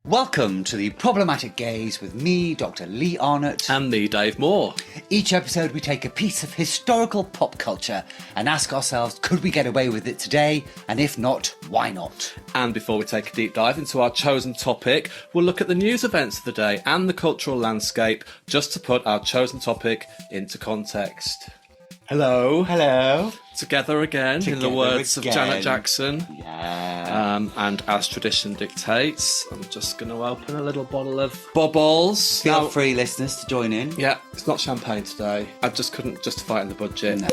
Welcome to the Problematic Gaze with me, Dr. Lee Arnott. And me, Dave Moor. Each episode we take a piece of historical pop culture and ask ourselves, could we get away with it today? And if not, why not? And before we take a deep dive into our chosen topic, we'll look at the news events of the day and the cultural landscape, just to put our chosen topic into context. Hello. Together again, in the words of Janet Jackson. Yeah. And as tradition dictates, I'm just going to open a little bottle of bubbles. Feel free, listeners, to join in. Yeah, it's not champagne today. I just couldn't justify it in the budget. No.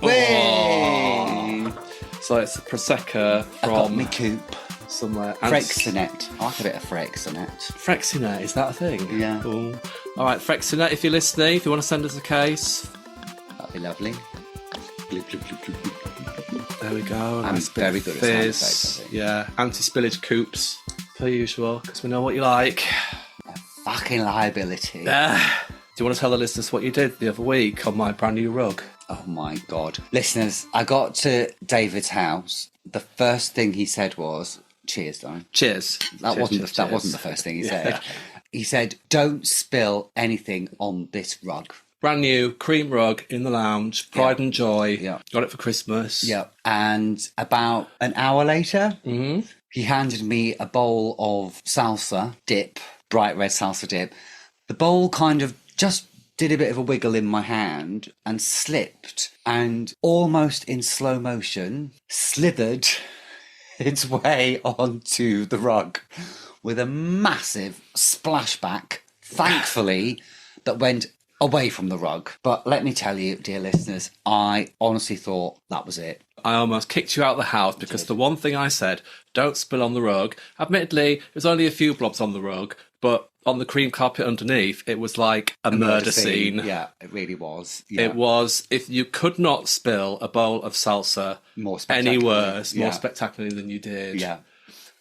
Oh. So it's a Prosecco I got from me coupe. somewhere. Freixenet. I like a bit of Freixenet. Freixenet, is that a thing? Yeah. Ooh. All right, Freixenet, if you're listening, if you want to send us a case. That'd be lovely. There we go. I'm Nice bit very of good at sound fizz. effects, I think. Yeah, anti-spillage coupes, per usual, because we know what you like. Fucking liability. Do you want to tell the listeners what you did the other week on my brand new rug? Oh my God. Listeners, I got to David's house. The first thing he said was, cheers, darling. Cheers. That wasn't the first thing he said. He said, don't spill anything on this rug. Brand new cream rug in the lounge, pride and joy. Yeah. Got it for Christmas. Yeah. And about an hour later, he handed me a bowl of salsa dip, bright red salsa dip. The bowl kind of just did a bit of a wiggle in my hand and slipped and almost in slow motion slithered its way onto the rug with a massive splashback, thankfully, that went away from the rug. But let me tell you, dear listeners, I honestly thought that was it. I almost kicked you out of the house because the one thing I said, don't spill on the rug. Admittedly, there's only a few blobs on the rug, but on the cream carpet underneath, it was like a murder scene. Yeah, it really was. Yeah. It was, if you could not spill a bowl of salsa More any spectacularly. worse, more Yeah. spectacularly than you did. Yeah.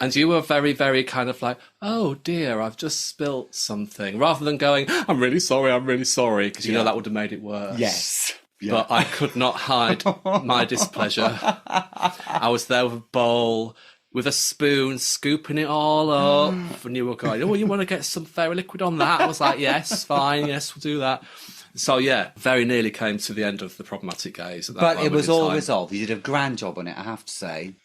And you were very, very kind of like, oh dear, I've just spilt something. Rather than going, I'm really sorry, because you know that would have made it worse. Yes. Yeah. But I could not hide my displeasure. I was there with a bowl, with a spoon, scooping it all up. And you were going, oh, you want to get some fairy liquid on that? I was like, yes, fine, yes, we'll do that. So, yeah, very nearly came to the end of the problematic gaze. At that But it moment was in all time. resolved. You did a grand job on it, I have to say.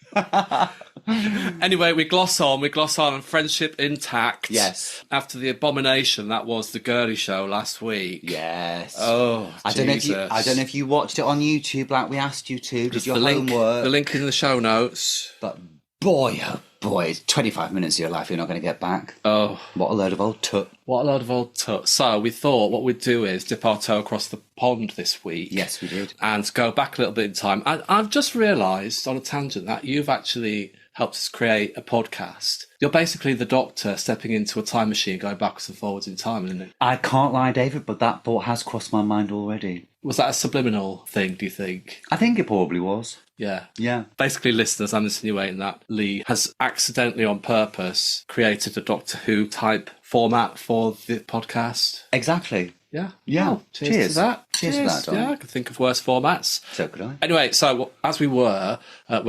Anyway, we gloss on friendship intact. Yes. After the abomination that was the girly show last week. Yes. Oh, I don't know if you watched it on YouTube like we asked you to. Did your homework? The link in the show notes. But boy, oh boy, it's 25 minutes of your life you're not going to get back. Oh, What a load of old tut. what a load of old tut. So we thought what we'd do is dip our toe across the pond this week. Yes, we did. And go back a little bit in time. I've just realised on a tangent that you've actually helped us create a podcast. You're basically the Doctor stepping into a time machine, going backwards and forwards in time, isn't it? I can't lie, David, but that thought has crossed my mind already. Was that a subliminal thing, do you think? I think it probably was. Yeah. Yeah. Basically, listeners, I'm insinuating that Lee has accidentally, on purpose, created a Doctor Who type format for the podcast. Exactly. Yeah. Yeah. Oh, cheers to that. Cheers to that, darling. Yeah, I could think of worse formats. So could I. Anyway, so as we're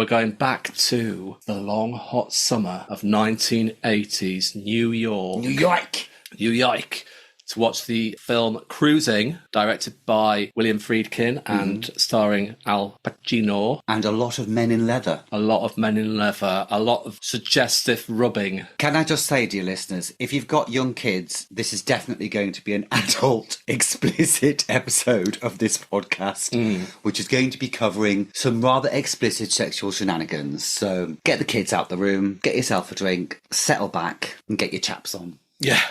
going back to the long, hot summer of 1980s New York. New York. To watch the film Cruising, directed by William Friedkin and starring Al Pacino. And a lot of men in leather. A lot of men in leather, a lot of suggestive rubbing. Can I just say, dear listeners, if you've got young kids, this is definitely going to be an adult explicit episode of this podcast, which is going to be covering some rather explicit sexual shenanigans. So get the kids out the room, get yourself a drink, settle back and get your chaps on. Yeah.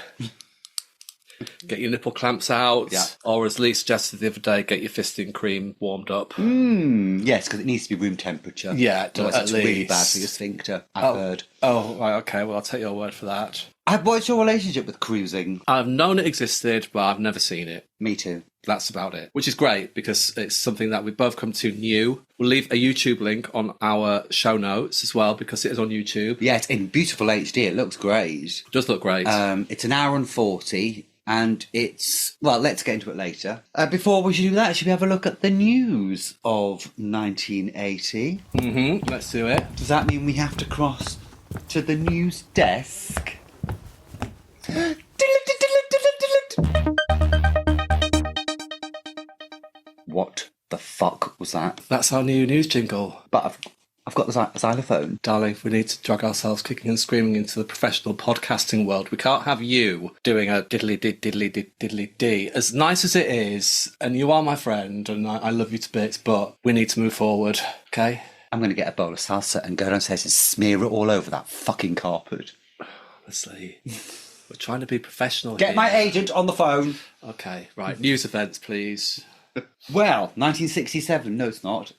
Get your nipple clamps out, Yeah. or as Lee suggested the other day, get your fisting cream warmed up. Yes, because it needs to be room temperature. Yeah, Otherwise at it's really least. bad for your sphincter, I've heard. Oh, right, okay, well, I'll take your word for that. What's your relationship with Cruising? I've known it existed, but I've never seen it. Me too. That's about it, which is great because it's something that we've both come to new. We'll leave a YouTube link on our show notes as well because it is on YouTube. Yeah, it's in beautiful HD. It looks great. It does look great. It's an hour and 40. And it's, well, let's get into it later. Before we should do that, should we have a look at the news of 1980? Let's do it. Does that mean we have to cross to the news desk? that? That's our new news jingle. But I've got the xylophone. Darling, we need to drag ourselves kicking and screaming into the professional podcasting world. We can't have you doing a diddly-dee. As nice as it is, and you are my friend, and I love you to bits, but we need to move forward, okay? I'm going to get a bowl of salsa and go downstairs and smear it all over that fucking carpet. Honestly, we're trying to be professional Get here. my agent on the phone. Okay, right. News events, please. Well, 1967. No, it's not.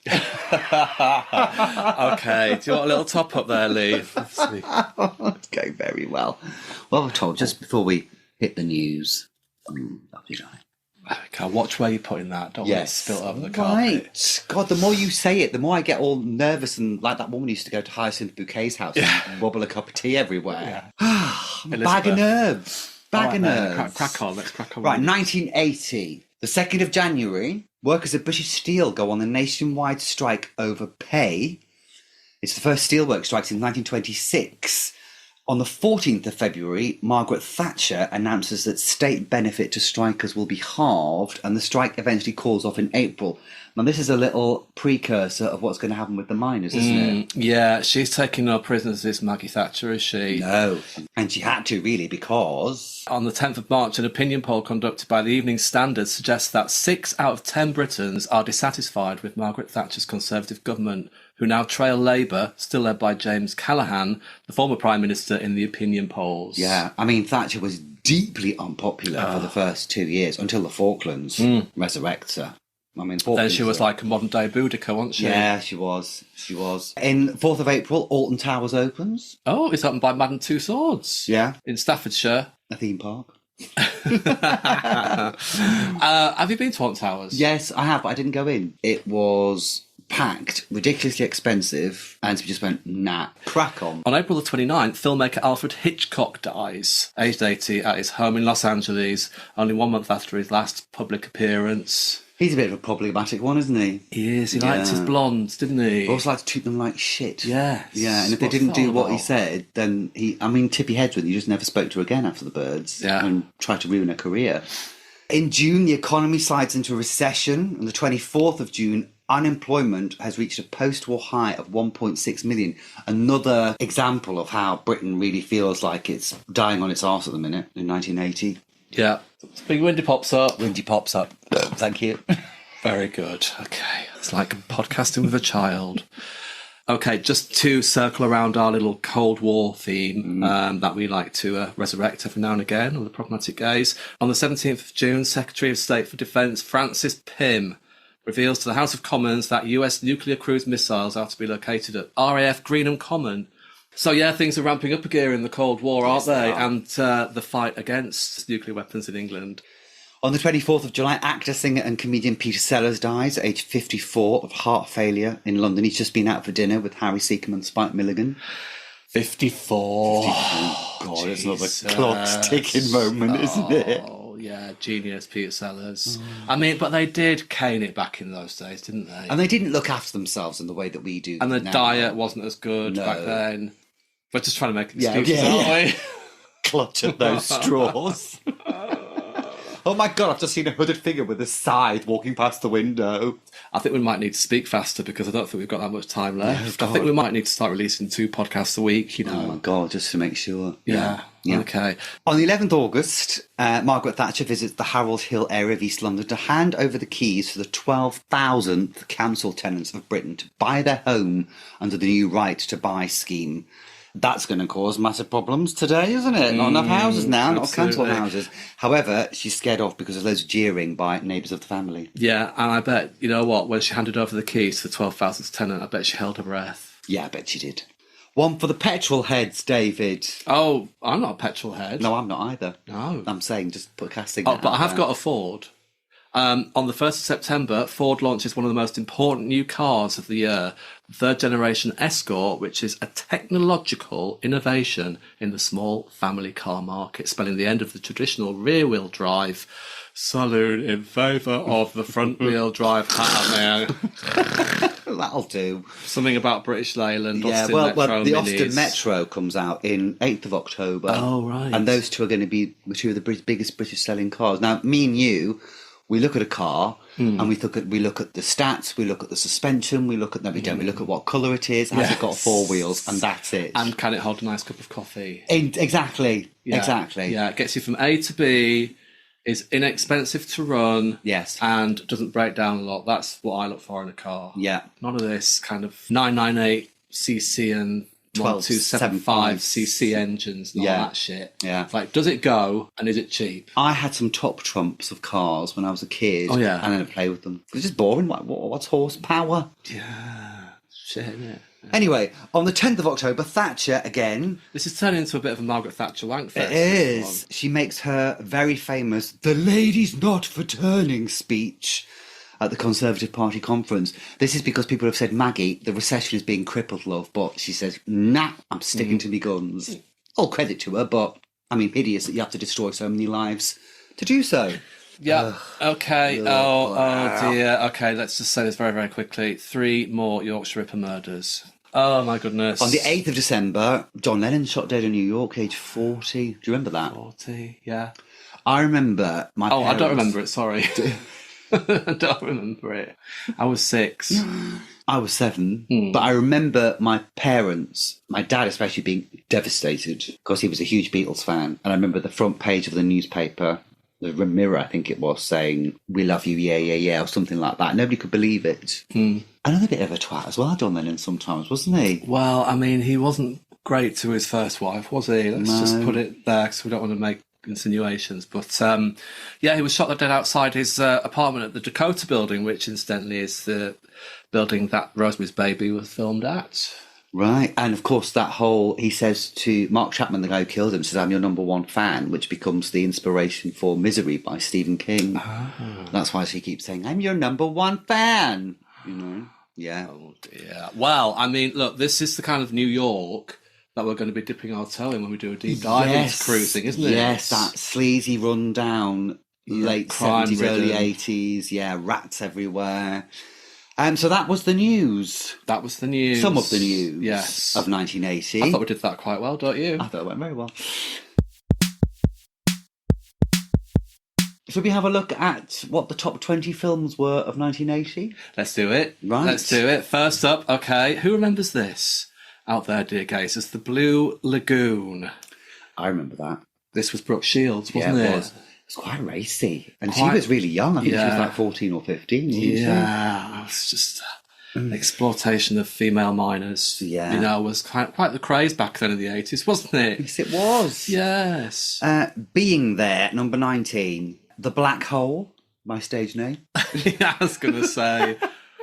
Okay, do you want a little top up there, Lee? Let's see. It's going very well. Well, we're told just before we hit the news. That'll be right. Okay, watch where you're putting that. Don't want it spilled over the carpet. Right. God, the more you say it, the more I get all nervous and like that woman used to go to Hyacinth Bouquet's house and wobble a cup of tea everywhere. I'm a bag of nerves. Bag of nerves. Crack on, let's crack on. Right, 1980. The 2nd of January, workers at British Steel go on a nationwide strike over pay. It's the first steelwork strike since 1926. On the 14th of February, Margaret Thatcher announces that state benefit to strikers will be halved, and the strike eventually calls off in April. Now, this is a little precursor of what's going to happen with the miners, isn't it? Yeah, she's taking no prisoners, this Maggie Thatcher, is she? No. And she had to, really, because... On the 10th of March, an opinion poll conducted by the Evening Standard suggests that 6 out of 10 Britons are dissatisfied with Margaret Thatcher's Conservative government, who now trail Labour, still led by James Callaghan, the former Prime Minister, in the opinion polls. Yeah, I mean, Thatcher was deeply unpopular for the first 2 years, until the Falklands resurrects her. I mean, then she was like a modern-day Boudica, wasn't she? Yeah, she was. She was. In 4th of April, Alton Towers opens. Oh, it's opened by Madame Tussauds. Yeah. In Staffordshire. A theme park. Have you been to Alton Towers? Yes, I have, but I didn't go in. It was packed, ridiculously expensive, and we just went, nah, crack on. On April the 29th, filmmaker Alfred Hitchcock dies, aged 80, at his home in Los Angeles, only 1 month after his last public appearance. He's a bit of a problematic one, isn't he? He is. He liked his blondes, didn't he? He also liked to treat them like shit. Yes. Yeah, and if they didn't do what he said, then Tippi Hedgeworth, he just never spoke to her again after The Birds. Yeah. And tried to ruin her career. In June, the economy slides into a recession. On the 24th of June, unemployment has reached a post-war high of 1.6 million. Another example of how Britain really feels like it's dying on its arse at the minute in 1980. Yeah. Big windy pops up. Windy pops up. Thank you. Very good. Okay. It's like podcasting with a child. Okay, just to circle around our little Cold War theme that we like to resurrect every now and again, or the pragmatic gaze. On the 17th of June, Secretary of State for Defence Francis Pym reveals to the House of Commons that US nuclear cruise missiles are to be located at RAF Greenham Common. So yeah, things are ramping up again in the Cold War, aren't they? And the fight against nuclear weapons in England. On the 24th of July, actor, singer and comedian Peter Sellers dies at age 54 of heart failure in London. He's just been out for dinner with Harry Seacombe and Spike Milligan. 54. Oh, God, it's another clock's ticking moment, isn't it? Oh, yeah, genius, Peter Sellers. I mean, but they did cane it back in those days, didn't they? And they didn't look after themselves in the way that we do And the now. diet wasn't as good back then. We're just trying to make excuses, yeah. aren't we? Clutch at those straws. Oh my God, I've just seen a hooded figure with a scythe walking past the window. I think we might need to speak faster because I don't think we've got that much time left. Oh, I think we might need to start releasing 2 podcasts a week, you know. Oh my God, just to make sure. Yeah. Okay. On the 11th of August, Margaret Thatcher visits the Harold Hill area of East London to hand over the keys to the 12,000th council tenants of Britain to buy their home under the new Right to Buy scheme. That's going to cause massive problems today, isn't it? Not enough houses now, not council houses. However, she's scared off because there's loads of jeering by neighbours of the family. Yeah, and I bet, you know what, when she handed over the keys to the 12,000th tenant, I bet she held her breath. Yeah, I bet she did. One for the petrol heads, David. Oh, I'm not a petrol head. No, I'm not either. No. I'm saying just put casting. Oh, but I have got a Ford. On the 1st of September, Ford launches one of the most important new cars of the year, the third-generation Escort, which is a technological innovation in the small family car market, spelling the end of the traditional rear-wheel drive saloon in favour of the front-wheel drive. That'll do. Something about British Leyland, Yeah, Austin well, Metro the Minis. Austin Metro comes out in 8th of October. Oh, right. And those two are going to be two of the biggest British selling cars. Now, me and you We look at a car and we look at the stats, we look at the suspension, we look at we look at what colour it is, has it got 4 wheels, and that's it. And can it hold a nice cup of coffee? Exactly. Exactly. Yeah, it gets you from A to B, is inexpensive to run, Yes. and doesn't break down a lot. That's what I look for in a car. Yeah. None of this kind of 998cc and 1275cc engines and all that shit. Yeah. It's like, does it go and is it cheap? I had some top trumps of cars when I was a kid. Oh, yeah. And I didn't play with them. It's just boring. Like, what's horsepower? Yeah. Shit, innit? Anyway, on the 10th of October, Thatcher again. This is turning into a bit of a Margaret Thatcher wankfest. It is. She makes her very famous "The Ladies Not for Turning" speech at the Conservative Party conference. This is because people have said, Maggie, the recession is being crippled, love. But she says, nah, I'm sticking to me guns. All credit to her, but, I mean, hideous that you have to destroy so many lives to do so. Yeah, okay. Oh dear. Okay, let's just say this very, very quickly. 3 more Yorkshire Ripper murders. Oh, my goodness. On the 8th of December, John Lennon shot dead in New York, age 40. Do you remember that? 40, yeah. I remember my parents... I don't remember it, sorry. I don't remember it. I was 6. I was 7, but I remember my parents, my dad especially, being devastated because he was a huge Beatles fan. And I remember the front page of the newspaper, the Mirror, I think it was, saying, "We love you, yeah, yeah, yeah," or something like that. Nobody could believe it. Another bit of a twat as well, John Lennon, sometimes, wasn't he? Well, I mean, he wasn't great to his first wife, was he? Let's just put it there because we don't want to make insinuations. But, he was shot dead outside his apartment at the Dakota building, which incidentally is the building that Rosemary's Baby was filmed at. Right. And of course, that whole, he says to Mark Chapman, the guy who killed him, says, "I'm your number 1 fan," which becomes the inspiration for Misery by Stephen King. That's why she keeps saying, "I'm your number 1 fan." You know? Yeah. Oh, dear. Well, I mean, look, this is the kind of New York that we're going to be dipping our toe in when we do a deep dive into cruising, isn't it? Yes, that sleazy rundown, late 70s, early 80s. Yeah, rats everywhere. So that was the news. That was the news. Some of the news of 1980. I thought we did that quite well, don't you? I thought it went very well. Should we have a look at what the top 20 films were of 1980? Let's do it. Right. Let's do it. First up, okay, who remembers this out there, dear guys? It's The Blue Lagoon. I remember that. This was Brooke Shields, wasn't it? it? Was. It was quite racy. And she was really young. I think she was like 14 or 15. Yeah, it was just exploitation of female minors. Yeah. You know, was quite the craze back then in the 80s, wasn't it? Yes, it was. Yes. Being There, number 19. The Black Hole, my stage name. Yeah, I was going to say.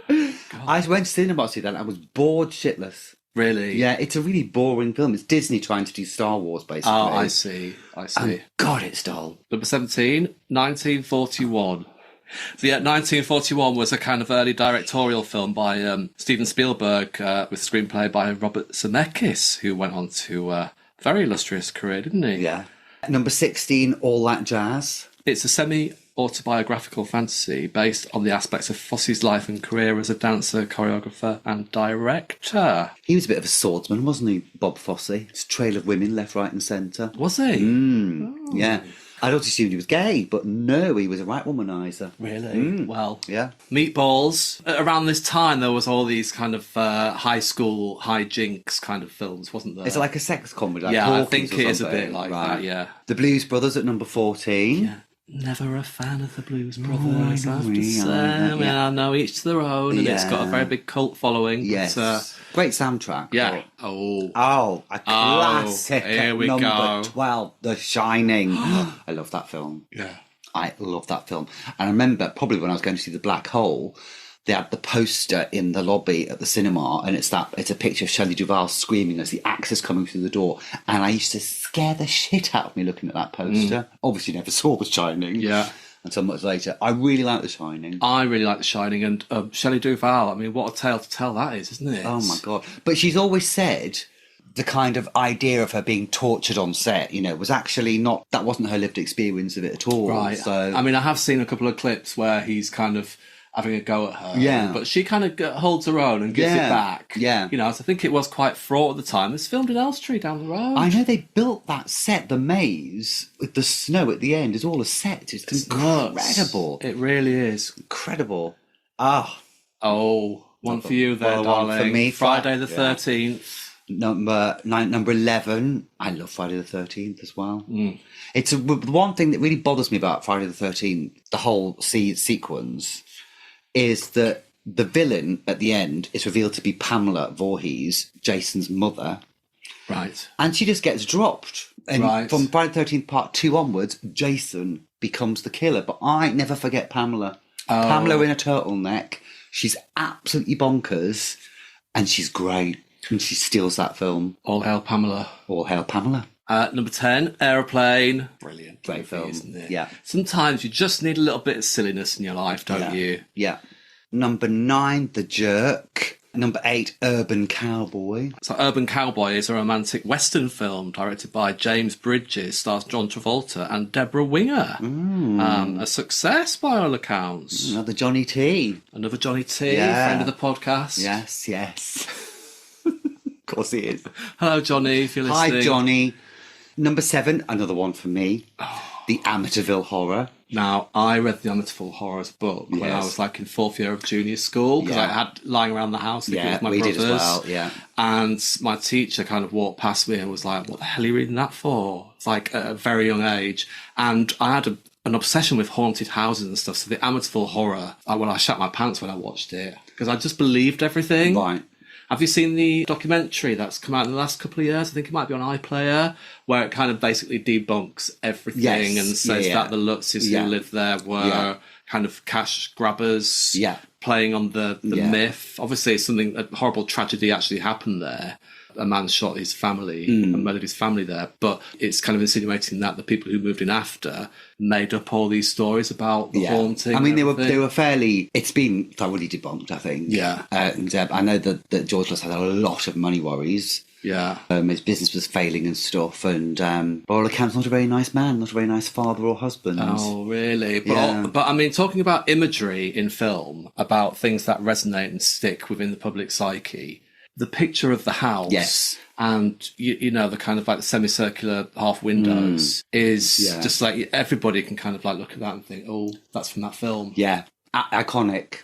I went to cinema to see that and I was bored shitless. Really? Yeah, it's a really boring film. It's Disney trying to do Star Wars, basically. Oh, I see. God, it's dull. Number 17, 1941. So yeah, 1941 was a kind of early directorial film by Steven Spielberg with screenplay by Robert Zemeckis, who went on to a very illustrious career, didn't he? Yeah. Number 16, All That Jazz. It's a semi-autobiographical fantasy based on the aspects of Fosse's life and career as a dancer, choreographer and director. He was a bit of a swordsman, wasn't he, Bob Fosse? It's a trail of women left, right and centre. Was he? Yeah. I'd always assumed he was gay, but no, he was a right womanizer. Really? Well, yeah. Meatballs. Around this time, there was all these kind of high school hijinks kind of films, wasn't there? It's like a sex comedy. Like I think it is a bit like that, yeah. The Blues Brothers at number 14. Yeah. Never a fan of the Blues Brothers, I have to say. I know each to their own, and it's got a very big cult following. Yes. Great soundtrack. Yeah. Oh, a classic. Here we number go. 12, The Shining. I love that film. Yeah. I love that film. And I remember probably when I was going to see The Black Hole, they had the poster in the lobby at the cinema, and it's a picture of Shelley Duvall screaming as the axe is coming through the door. And I used to scare the shit out of me looking at that poster. Obviously never saw The Shining. Yeah. Until much later. I really like The Shining. I really like The Shining, and Shelley Duvall, I mean, what a tale to tell that is, isn't it? Oh my God. But she's always said the kind of idea of her being tortured on set, was actually not, that wasn't her lived experience of it at all. Right. So, I mean, I have seen a couple of clips where he's kind of having a go at her. Yeah. But she kind of holds her own and gives it back. Yeah. You know, so I think it was quite fraught at the time. It's filmed in Elstree down the road. I know they built that set, the maze, with the snow at the end, is all a set. It's incredible. It really is. Incredible. Ah. Oh, one for you there, well, darling. one for me. Friday the 13th. Number 11. I love Friday the 13th as well. It's the one thing that really bothers me about Friday the 13th, the whole sequence, is that the villain at the end is revealed to be Pamela Voorhees, Jason's mother. Right. And she just gets dropped. And from Friday the 13th Part 2 onwards, Jason becomes the killer. But I never forget Pamela. Pamela in a turtleneck. She's absolutely bonkers. And she's great. And she steals that film. All hail Pamela. All hail Pamela. Number 10, Aeroplane. Brilliant. Great film, isn't it? Yeah. Sometimes you just need a little bit of silliness in your life, don't you? Yeah. Number 9, The Jerk. Number 8, Urban Cowboy. So Urban Cowboy is a romantic Western film directed by James Bridges, stars John Travolta and Deborah Winger. A success by all accounts. Another Johnny T. Another Johnny T, friend of the podcast. Yes. Of course he is. Hello, Johnny, if you're listening. Hi, Johnny. Number 7, another one for me. The Amityville Horror. Now, I read the Amityville Horrors book when I was like in 4th year of junior school, because I had lying around the house with my brothers. Did as well, yeah. And my teacher kind of walked past me and was like, what the hell are you reading that for? It's like at a very young age. And I had an obsession with haunted houses and stuff. So the Amityville Horror, I shat my pants when I watched it, because I just believed everything. Right. Have you seen the documentary that's come out in the last couple of years? I think it might be on iPlayer, where it kind of basically debunks everything and says that the Lutzes who lived there were kind of cash grabbers, playing on the myth. Obviously, a horrible tragedy actually happened there. A man shot his family and murdered his family there, but it's kind of insinuating that the people who moved in after made up all these stories about the haunting. I mean, they were fairly. It's been thoroughly debunked, I think. Yeah, and I know that George Luss had a lot of money worries. Yeah, his business was failing and stuff, and by all accounts, not a very nice man, not a very nice father or husband. Oh, really? But I mean, talking about imagery in film, about things that resonate and stick within the public psyche. The picture of the house and, you know, the kind of like the semicircular half windows is just like everybody can kind of like look at that and think, oh, that's from that film. Yeah. Iconic.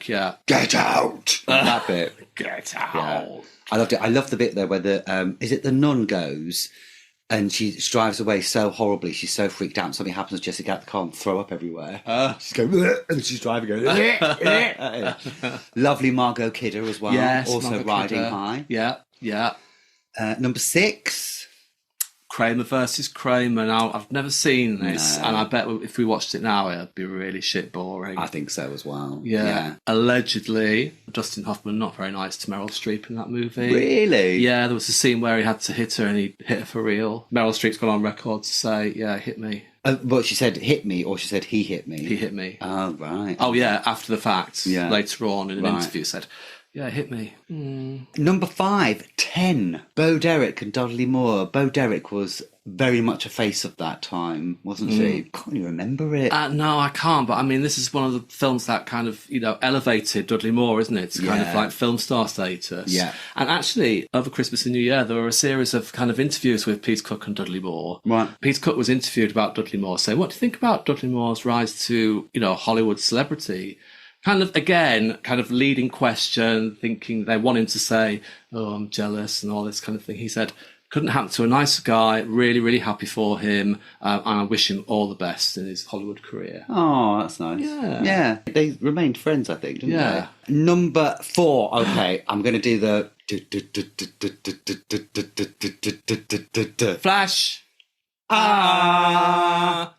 Yeah. Get out! That bit. Get out. Yeah. I loved it. I love the bit there where is it the nun goes and she drives away so horribly. She's so freaked out. And something happens to Jessica get out the car and throw up everywhere. She's going, and she's driving, going, lovely Margot Kidder as well. Yes, also Margot riding Kidder. high. Yeah. Number 6. Kramer versus Kramer. Now, I've never seen this, and I bet if we watched it now, it'd be really shit boring. I think so as well. Yeah. Allegedly, Dustin Hoffman not very nice to Meryl Streep in that movie. Really? Yeah, there was a scene where he had to hit her, and he hit her for real. Meryl Streep's gone on record to say, yeah, hit me. But she said hit me, or she said he hit me? He hit me. Oh, right. Oh, yeah, after the fact. Yeah. Later on in an interview said, yeah, hit me. Number 5, 10. Bo Derek and Dudley Moore. Bo Derek was very much a face of that time, wasn't she? Can't you remember it? No, I can't. But I mean, this is one of the films that kind of, you know, elevated Dudley Moore, isn't it? To kind of like film star status. Yeah. And actually, over Christmas and New Year, there were a series of kind of interviews with Pete Cook and Dudley Moore. Right. Pete Cook was interviewed about Dudley Moore, saying, what do you think about Dudley Moore's rise to, you know, Hollywood celebrity? Kind of, again, kind of leading question, thinking they want him to say, oh, I'm jealous and all this kind of thing. He said, couldn't happen to a nicer guy, really, really happy for him, and I wish him all the best in his Hollywood career. Oh, that's nice. Yeah. They remained friends, I think, didn't they? Number 4, okay, I'm going to do the... Flash!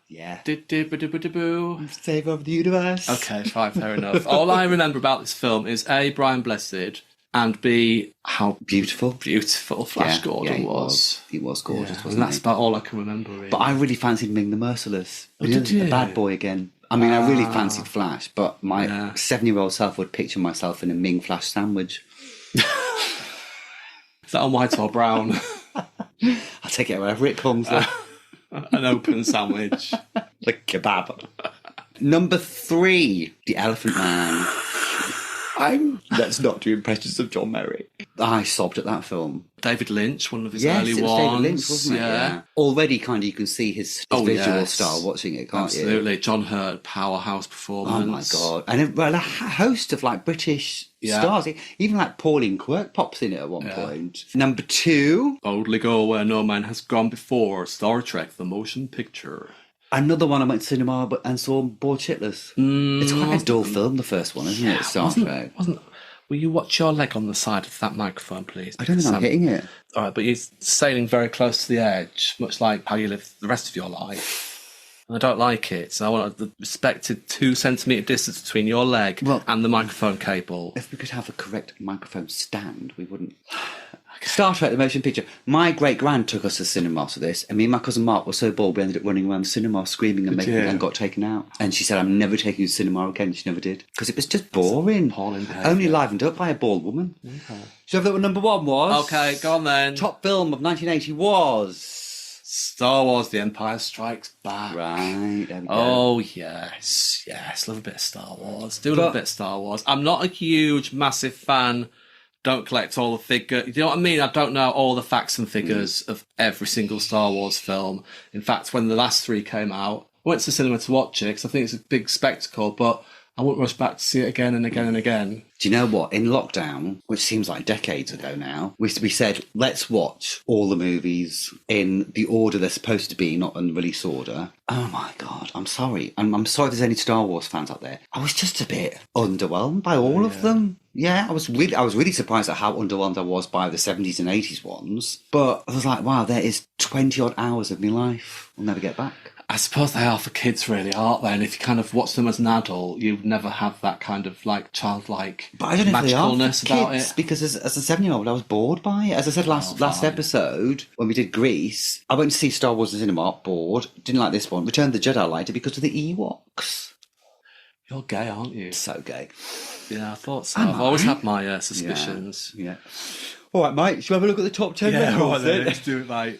Yeah. Save over the universe. Okay, fine, fair enough. All I remember about this film is A, Brian Blessed, and B, how beautiful Flash Gordon was. He was gorgeous, wasn't and that's about all I can remember, really. But I really fancied Ming the Merciless. Did you? The bad boy again. I mean, I really fancied Flash, but my 7-year-old self would picture myself in a Ming Flash sandwich. Is that on white or brown? I'll take it wherever it comes. An open sandwich. Like kebab. Number 3, The Elephant Man. Let's not do impressions of John Merrick. I sobbed at that film. David Lynch, one of his Yes, early it was ones. David Lynch, wasn't it? Yeah. Already kind of you can see his visual style watching it, can't you? Absolutely. John Hurt, powerhouse performance. Oh my God. And a host of like British stars. Even like Pauline Quirk pops in it at one point. Number 2. Boldly go where no man has gone before. Star Trek, the motion picture. Another one I went to cinema and saw Bored Shitless. It's quite a dull film, the first one, isn't it? Star Trek. Will you watch your leg on the side of that microphone, please? I don't think I'm hitting it. All right, but you're sailing very close to the edge, much like how you live the rest of your life. And I don't like it, so I want the respected 2 centimetre distance between your leg and the microphone cable. If we could have a correct microphone stand, we wouldn't... Star Trek, the motion picture. My great-grand took us to cinema for this, and me and my cousin Mark were so bored we ended up running around the cinema screaming and got taken out. And she said, I'm never taking you to cinema again. She never did. Because it was just boring. Only livened up by a bald woman. Okay. So if that what number 1 was? Okay, go on then. Top film of 1980 was... Star Wars, The Empire Strikes Back. Right, there we go. Oh, yes. Love a bit of Star Wars. Love a bit of Star Wars. I'm not a huge, massive fan. Don't collect all the figures. You know what I mean? I don't know all the facts and figures of every single Star Wars film. In fact, when the last 3 came out, I went to the cinema to watch it because I think it's a big spectacle, but I wouldn't rush back to see it again and again and again. Do you know what? In lockdown, which seems like decades ago now, we said, let's watch all the movies in the order they're supposed to be, not in release order. Oh my God, I'm sorry. I'm sorry if there's any Star Wars fans out there. I was just a bit underwhelmed by all of them. Yeah, I was really surprised at how underwhelmed I was by the 70s and 80s ones. But I was like, wow, there is 20 odd hours of my life I'll never get back. I suppose they are for kids, really, aren't they? And if you kind of watch them as an adult, you'd never have that kind of like childlike magicalness but I don't know if they are for about kids, it. Because as a 7-year-old, I was bored by it. As I said last episode, when we did Grease, I went to see Star Wars in the cinema, bored, didn't like this one. Return of the Jedi, I liked it because of the Ewoks. You're gay, aren't you? So gay. Yeah, I thought so. I've always had my suspicions. Yeah. All right, mate, shall we have a look at the top 10 records then? Let's do it, mate.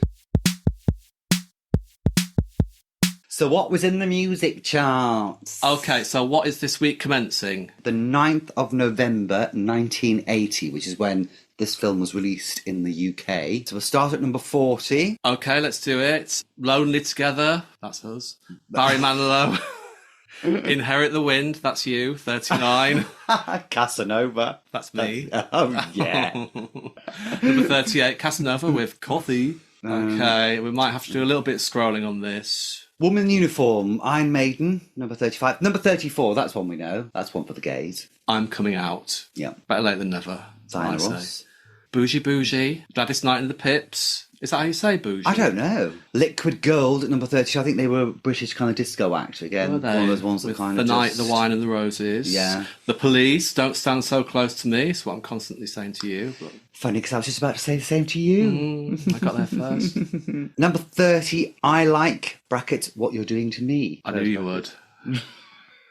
So what was in the music charts? Okay, so what is this week commencing? The 9th of November 1980, which is when this film was released in the UK. So we'll start at number 40. Okay, let's do it. Lonely Together, that's us. Barry Manilow. Inherit the Wind, that's you. 39. Casanova. That's me. Oh, yeah. Number 38, Casanova with Coffee. Okay, we might have to do a little bit of scrolling on this. Woman in Uniform, Iron Maiden, number 35. Number 34, that's one we know. That's one for the gays. I'm Coming Out. Yeah. Better late than never. Diana Ross. Bougie Bougie, Gladys Knight and the Pips. Is that how you say bougie? I don't know. Liquid Gold at number 30. I think they were a British kind of disco act again. One of those ones that kind of The Night, the Wine and the Roses. Yeah. The Police, Don't Stand So Close to Me. It's what I'm constantly saying to you. But... Funny, because I was just about to say the same to you. I got there first. Number 30, I Like, brackets, What You're Doing to Me. I knew you would.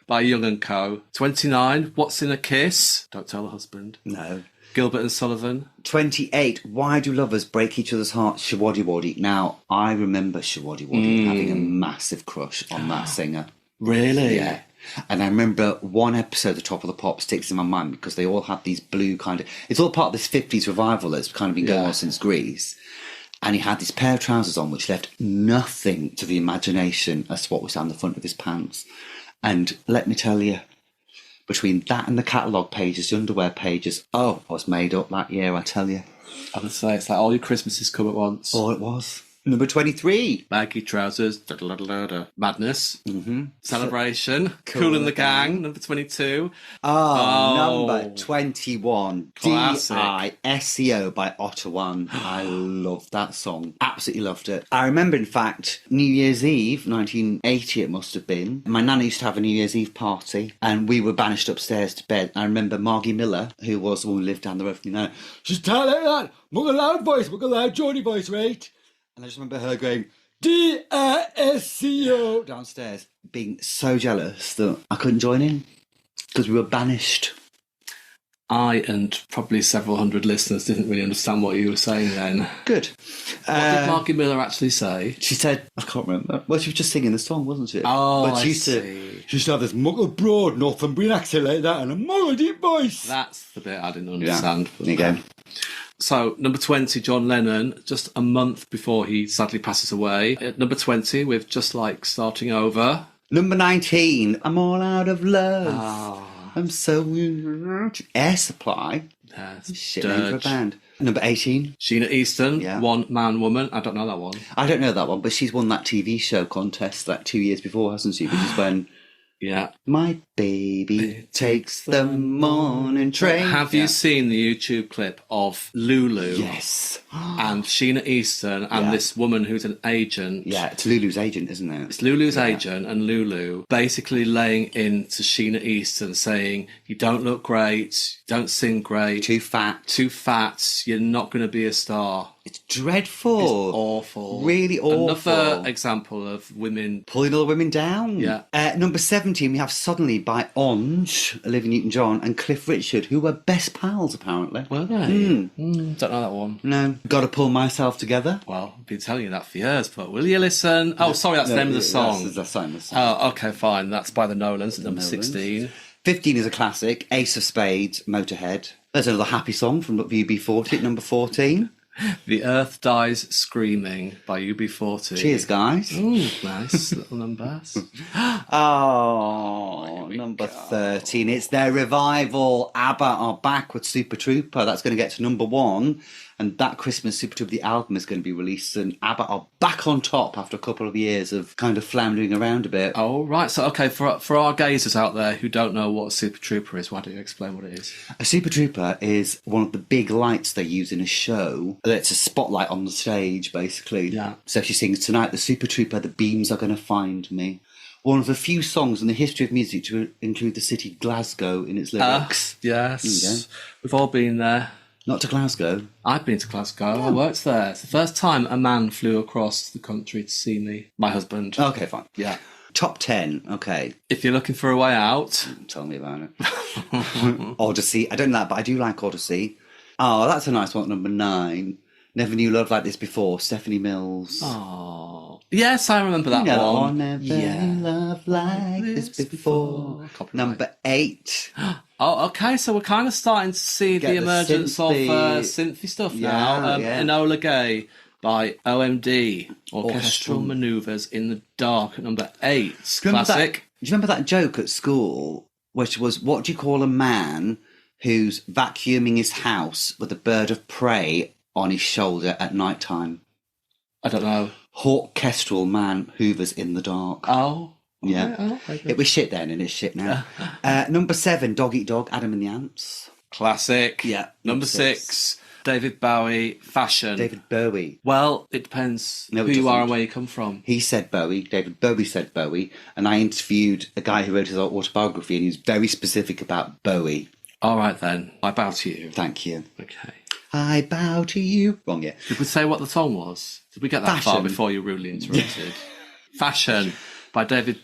By Young & Co. 29, What's in a Kiss? Don't Tell the Husband. No. Gilbert and Sullivan. 28, Why Do Lovers Break Each Other's Hearts? Shawaddy Waddy. Now, I remember Shawaddy Waddy having a massive crush on that singer. Really? Yeah. And I remember one episode, The Top of the Pop, sticks in my mind because they all had these blue kind of... It's all part of this 50s revival that's kind of been going on since Grease. And he had this pair of trousers on which left nothing to the imagination as to what was down the front of his pants. And let me tell you, between that and the catalogue pages, the underwear pages, I was made up that year, I tell you. I would say it's like all your Christmases come at once. All it was. Number 23. Baggy trousers. Madness. Mm-hmm. Celebration. Cool in the Gang. Number 22. Number 21. Classic. D-I-S-C-O by Ottawa. I loved that song. Absolutely loved it. I remember, in fact, New Year's Eve, 1980 it must have been. My nana used to have a New Year's Eve party and we were banished upstairs to bed. I remember Margie Miller, who was the one who lived down the road from me now, she's telling that, mug a loud voice, mug a loud Geordie voice, right? And I just remember her going, D-I-S-C-O, downstairs, being so jealous that I couldn't join in because we were banished. I and probably several hundred listeners didn't really understand what you were saying then. Good. What did Marky Miller actually say? She said, I can't remember. Well, she was just singing the song, wasn't she? Oh, but she I used to, see. She used to have this muddled broad Northumbrian accent like that and a muddled deep voice. That's the bit I didn't understand. Yeah. There you go. So, number 20, John Lennon, just a month before he sadly passes away. At number 20, with Just Like Starting Over. Number 19, I'm all out of love. I'm so... Air Supply. Shit name for a band. Number 18. Sheena Easton, One Man Woman. I don't know that one. I don't know that one, but she's won that TV show contest like 2 years before, hasn't she? Which is when... Yeah. My baby takes the morning train. Have you seen the YouTube clip of Lulu? Yes. And Sheena Easton and this woman who's an agent. Yeah, it's Lulu's agent, isn't it? It's Lulu's agent, and Lulu basically laying into Sheena Easton saying, you don't look great, you don't sing great. Too fat, you're not going to be a star. It's dreadful. It's awful. Really awful. Another example of women... pulling other women down. Yeah. Number 17, we have Suddenly by Onge, Olivia Newton-John, and Cliff Richard, who were best pals, apparently. Were they? Don't know that one. No. Gotta Pull Myself Together. Well, I've been telling you that for years, but will you listen? Oh, sorry, that's the name of the song. That's the name of the song. Oh, okay, fine. That's by the Nolans at number 16. 15 is a classic, Ace of Spades, Motorhead. There's another happy song from UB40 at number 14. The Earth Dies Screaming by UB40. Cheers, guys. Ooh, nice little numbers. Number 13. It's their revival. ABBA are back with Super Trooper. That's going to get to number 1. And that Christmas, Super Trooper, the album, is going to be released. And ABBA are back on top after a couple of years of kind of floundering around a bit. Oh, right. So, okay, for our gazers out there who don't know what a Super Trooper is, why don't you explain what it is? A Super Trooper is one of the big lights they use in a show. It's a spotlight on the stage, basically. Yeah. So she sings, tonight, the Super Trooper, the beams are going to find me. One of the few songs in the history of music to include the city Glasgow in its lyrics. Yes. We've all been there. Not to Glasgow. I've been to Glasgow. I worked there. It's the first time a man flew across the country to see me. My husband. Okay, fine. Yeah. Top 10, okay. If you're looking for a way out... Tell me about it. Odyssey. I don't like, but I do like Odyssey. Oh, that's a nice one, number 9. Never Knew Love Like This Before, Stephanie Mills. Oh. Yes, I remember that one. Never knew love like this before. Number 8. Oh, okay, so we're kind of starting to see the emergence of synthy stuff now. Enola Gay by OMD, Orchestral Manoeuvres in the Dark at number 8. Classic. Do you remember that joke at school, which was, what do you call a man who's vacuuming his house with a bird of prey on his shoulder at night time? I don't know. Orchestral man hoovers in the dark. Oh. Yeah. Okay. It was shit then and it's shit now. Number 7, Dog Eat Dog, Adam and the Ants. Classic. Yeah. Number 6, David Bowie, Fashion. David Bowie. Well, it depends who you are and where you come from. He said Bowie, David Bowie said Bowie, and I interviewed a guy who wrote his autobiography and he was very specific about Bowie. All right then, I bow to you. Thank you. Okay. I bow to you. Wrong, yeah. Did we say what the song was? Did we get that far before you rudely interrupted? Fashion by David...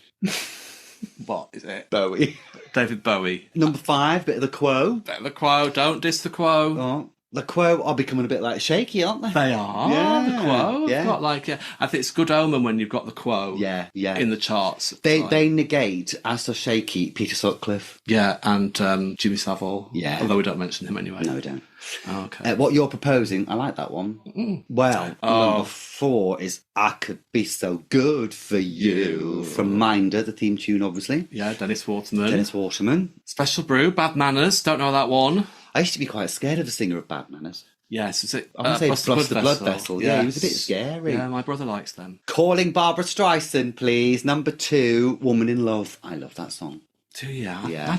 What is it? Bowie. David Bowie. Number 5, bit of the Quo. Bit of the Quo. Don't diss the Quo. Oh, the Quo are becoming a bit like Shaky, aren't they? They are. Yeah, the Quo. Yeah. Got like, I think it's good omen when you've got the Quo. Yeah. In the charts. They negate, as does Shaky, Peter Sutcliffe. Yeah, and Jimmy Savile. Yeah. Although we don't mention him anyway. No, we don't. Oh, okay. What you're proposing, I like that one. Well, number 4 is I Could Be So Good For You from Minder, the theme tune, obviously. Yeah, Dennis Waterman. Special Brew, Bad Manners, don't know that one. I used to be quite scared of the singer of Bad Manners. Yes, is it? I want to say Bust the Blood Vessel. Yeah, he was a bit scary. Yeah, my brother likes them. Calling Barbara Streisand, please. Number 2, Woman in Love. I love that song. Do you? Yeah.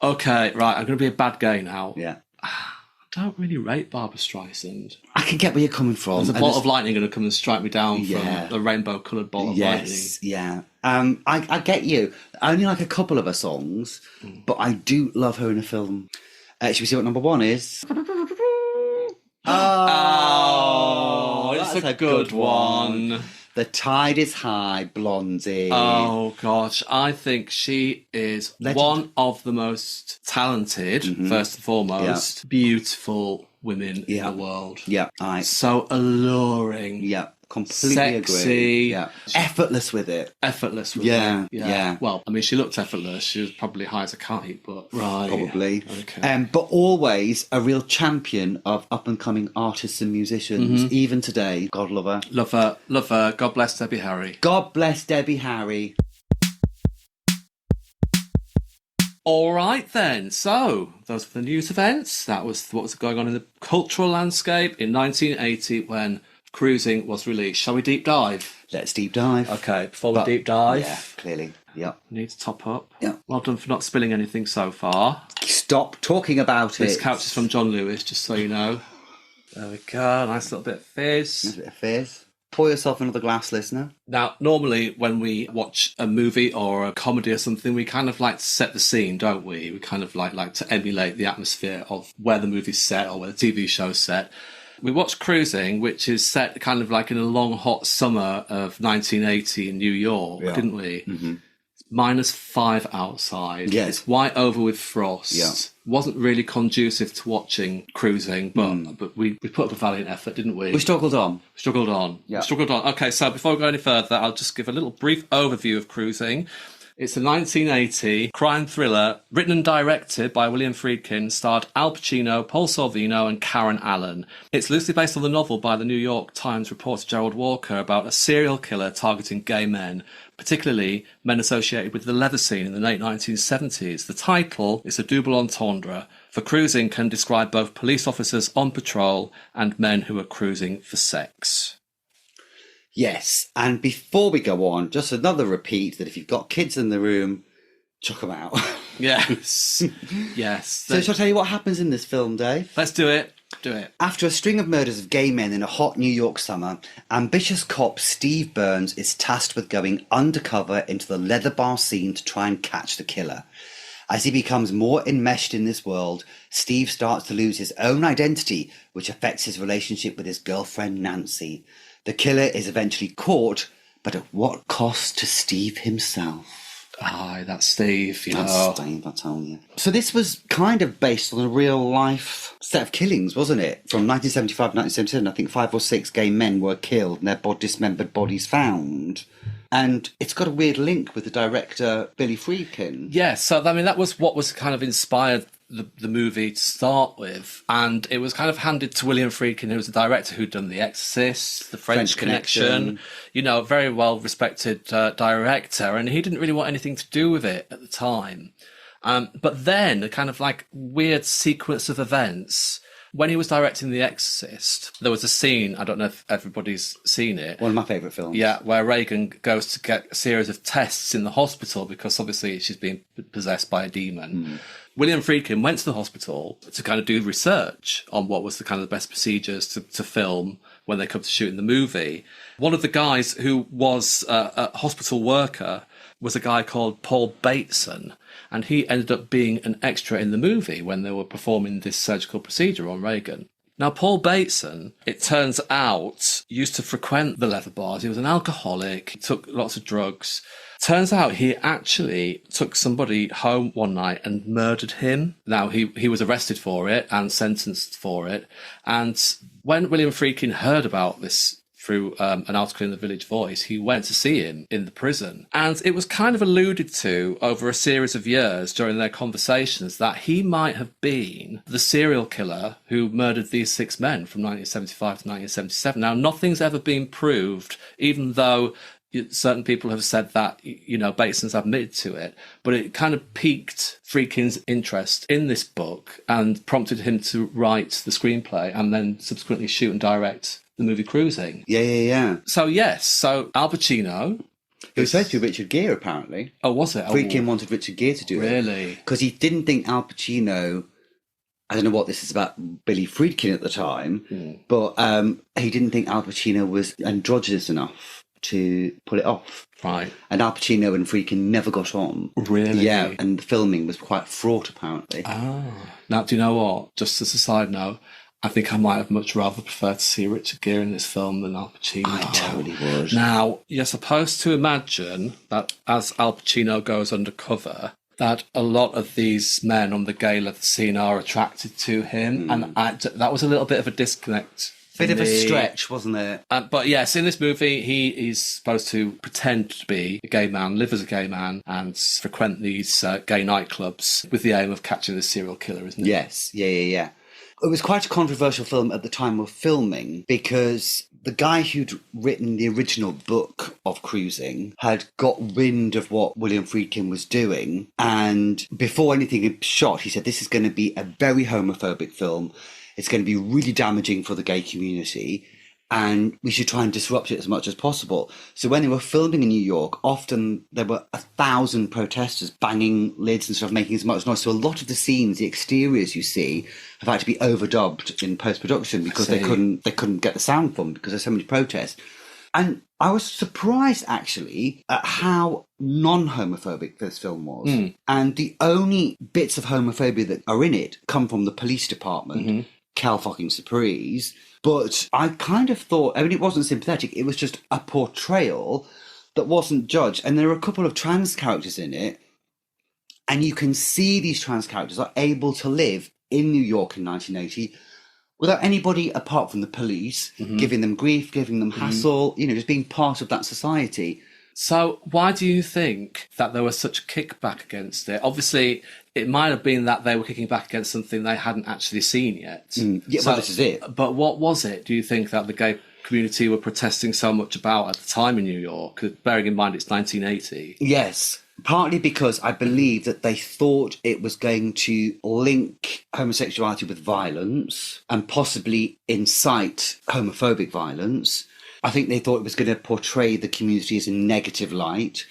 Okay, right, I'm going to be a bad gay now. Yeah. I don't really rate Barbara Streisand. I can get where you're coming from. There's a bolt of lightning going to come and strike me down from a rainbow-coloured bolt of lightning. Yeah. I get you. I only like a couple of her songs, but I do love her in a film. Should we see what number 1 is? Oh, it's a good one. The tide is high, Blondie. Oh, gosh. I think she is one of the most talented, first and foremost, beautiful women in the world. Yeah. So alluring. Yeah. Completely sexy. agree. Yeah. Effortless with it. Effortless with it. Yeah. Yeah. Well, I mean, she looked effortless. She was probably high as a kite, but... Right. Probably. Okay. But always a real champion of up-and-coming artists and musicians, even today. God love her. Love her. Love her. God bless Debbie Harry. God bless Debbie Harry. All right, then. So, those were the news events. That was what was going on in the cultural landscape in 1980 when Cruising was released. Shall we deep dive? Let's deep dive. Okay, before we deep dive... Yeah, clearly. Yeah. Need to top up. Yeah. Well done for not spilling anything so far. Stop talking about This it. couch is from John Lewis, just so you know. There we go. Nice little bit of fizz. Nice bit of fizz. Pour yourself another glass, listener. Now, normally when we watch a movie or a comedy or something, we kind of like to set the scene, don't we? We kind of like to emulate the atmosphere of where the movie's set or where the TV show's set. We watched Cruising, which is set kind of like in a long, hot summer of 1980 in New York, didn't we? Mm-hmm. -5 outside. Yes. It's white over with frost. Yeah. Wasn't really conducive to watching Cruising, but we put up a valiant effort, didn't we? We struggled on. Struggled on. Yeah. Struggled on. Okay, so before we go any further, I'll just give a little brief overview of Cruising. It's a 1980 crime thriller written and directed by William Friedkin, starred Al Pacino, Paul Sorvino and Karen Allen. It's loosely based on the novel by the New York Times reporter Gerald Walker about a serial killer targeting gay men, particularly men associated with the leather scene in the late 1970s. The title is a double entendre, for Cruising can describe both police officers on patrol and men who are cruising for sex. Yes, and before we go on, just another repeat that if you've got kids in the room, chuck them out. Yes. Yes. So shall I tell you what happens in this film, Dave? Let's do it. Do it. After a string of murders of gay men in a hot New York summer, ambitious cop Steve Burns is tasked with going undercover into the leather bar scene to try and catch the killer. As he becomes more enmeshed in this world, Steve starts to lose his own identity, which affects his relationship with his girlfriend Nancy. The killer is eventually caught, but at what cost to Steve himself? Aye, that's Steve, you know. That's Steve, I tell you. So this was kind of based on a real-life set of killings, wasn't it? From 1975 to 1977, I think 5 or 6 gay men were killed and their dismembered bodies found. And it's got a weird link with the director, Billy Friedkin. Yeah, so, I mean, that was what was kind of inspired the movie to start with, and it was kind of handed to William Friedkin, who was the director who'd done The Exorcist, The French Connection, you know, very well respected director, and he didn't really want anything to do with it at the time. But then a kind of like weird sequence of events. When he was directing The Exorcist, there was a scene, I don't know if everybody's seen it. One of my favourite films. Yeah, where Reagan goes to get a series of tests in the hospital because obviously she's being possessed by a demon. William Friedkin went to the hospital to kind of do research on what was the kind of the best procedures to film when they come to shoot in the movie. One of the guys who was a hospital worker was a guy called Paul Bateson, and he ended up being an extra in the movie when they were performing this surgical procedure on Reagan. Now, Paul Bateson, it turns out, used to frequent the leather bars. He was an alcoholic. He took lots of drugs. Turns out he actually took somebody home one night and murdered him. Now, he was arrested for it and sentenced for it. And when William Friedkin heard about this through an article in the Village Voice, he went to see him in the prison. And it was kind of alluded to over a series of years during their conversations that he might have been the serial killer who murdered these 6 men from 1975 to 1977. Now, nothing's ever been proved, even though certain people have said that, you know, Bateson's admitted to it, but it kind of piqued Friedkin's interest in this book and prompted him to write the screenplay and then subsequently shoot and direct the movie Cruising. Yeah. So, yes, so Al Pacino. It was supposed to be Richard Gere, apparently. Oh, was it? Friedkin wanted Richard Gere to do it. Really? Because he didn't think Al Pacino, I don't know what this is about Billy Friedkin at the time, but he didn't think Al Pacino was androgynous enough to pull it off. Right. And Al Pacino and Friedkin never got on. Really? Yeah, and the filming was quite fraught, apparently. Ah. Now, do you know what? Just as a side note, I think I might have much rather preferred to see Richard Gere in this film than Al Pacino. I totally would. Now, you're supposed to imagine that as Al Pacino goes undercover, that a lot of these men on the gay leather scene are attracted to him. And that was a little bit of a disconnect. Bit of a stretch, wasn't it? But yes, in this movie, he is supposed to pretend to be a gay man, live as a gay man, and frequent these gay nightclubs with the aim of catching the serial killer, isn't it? Yes, yeah. It was quite a controversial film at the time of filming because the guy who'd written the original book of Cruising had got wind of what William Friedkin was doing. And before anything had shot, he said, this is going to be a very homophobic film. It's going to be really damaging for the gay community. And we should try and disrupt it as much as possible. So when they were filming in New York, often there were 1,000 protesters banging lids and stuff, making as much noise. So a lot of the scenes, the exteriors you see, have had to be overdubbed in post-production because they couldn't get the sound from because there's so many protests. And I was surprised, actually, at how non-homophobic this film was. And the only bits of homophobia that are in it come from the police department, Cal fucking Surprise. But I kind of thought, I mean, it wasn't sympathetic. It was just a portrayal that wasn't judged. And there are a couple of trans characters in it. And you can see these trans characters are able to live in New York in 1980 without anybody apart from the police giving them grief, giving them hassle, just being part of that society. So why do you think that there was such a kickback against it? Obviously, it might have been that they were kicking back against something they hadn't actually seen yet. Well, this is it. But what was it, do you think, that the gay community were protesting so much about at the time in New York? Bearing in mind it's 1980. Yes, partly because I believe that they thought it was going to link homosexuality with violence and possibly incite homophobic violence. I think they thought it was going to portray the community as a negative light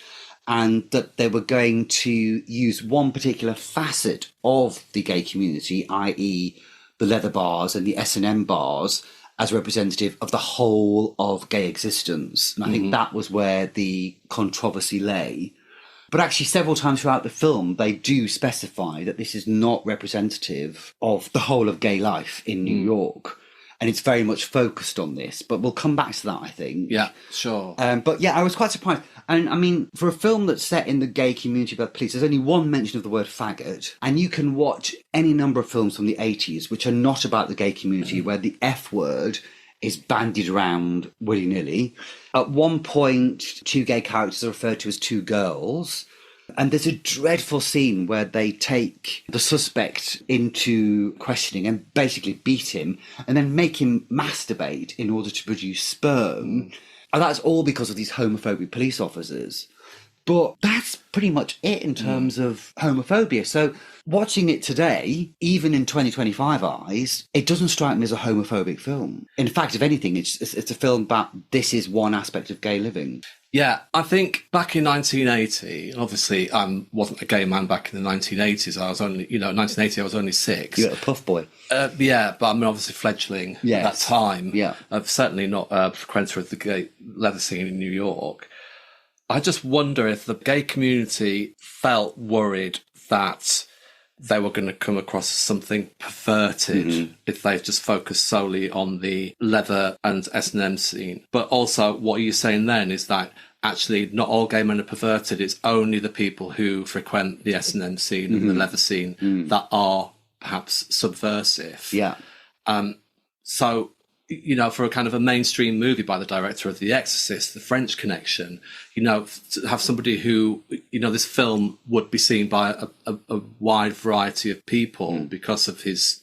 and that they were going to use one particular facet of the gay community, i.e. the leather bars and the S&M bars, as representative of the whole of gay existence. And I think that was where the controversy lay. But actually, several times throughout the film, they do specify that this is not representative of the whole of gay life in New York. And it's very much focused on this. But we'll come back to that, I think. Yeah, sure. But yeah, I was quite surprised. And I mean, for a film that's set in the gay community about police, there's only one mention of the word faggot. And you can watch any number of films from the 80s which are not about the gay community, where the F word is bandied around willy-nilly. At one point, two gay characters are referred to as two girls. And there's a dreadful scene where they take the suspect into questioning and basically beat him and then make him masturbate in order to produce sperm. And that's all because of these homophobic police officers. But that's pretty much it in terms of homophobia. So watching it today, even in 2025 eyes, it doesn't strike me as a homophobic film. In fact, if anything, it's a film about this is one aspect of gay living. Yeah, I think back in 1980, obviously I wasn't a gay man back in the 1980s. I was only, 1980 I was only 6. You're a puff boy. Yeah, but I'm obviously fledgling at that time. Yeah. I've certainly not a frequenter of the gay leather scene in New York. I just wonder if the gay community felt worried that they were going to come across as something perverted if they just focused solely on the leather and S&M scene. But also what you're saying then is that actually not all gay men are perverted. It's only the people who frequent the S&M scene and the leather scene that are perhaps subversive. Yeah. So, for a kind of a mainstream movie by the director of The Exorcist, The French Connection, to have somebody who, this film would be seen by a wide variety of people because of his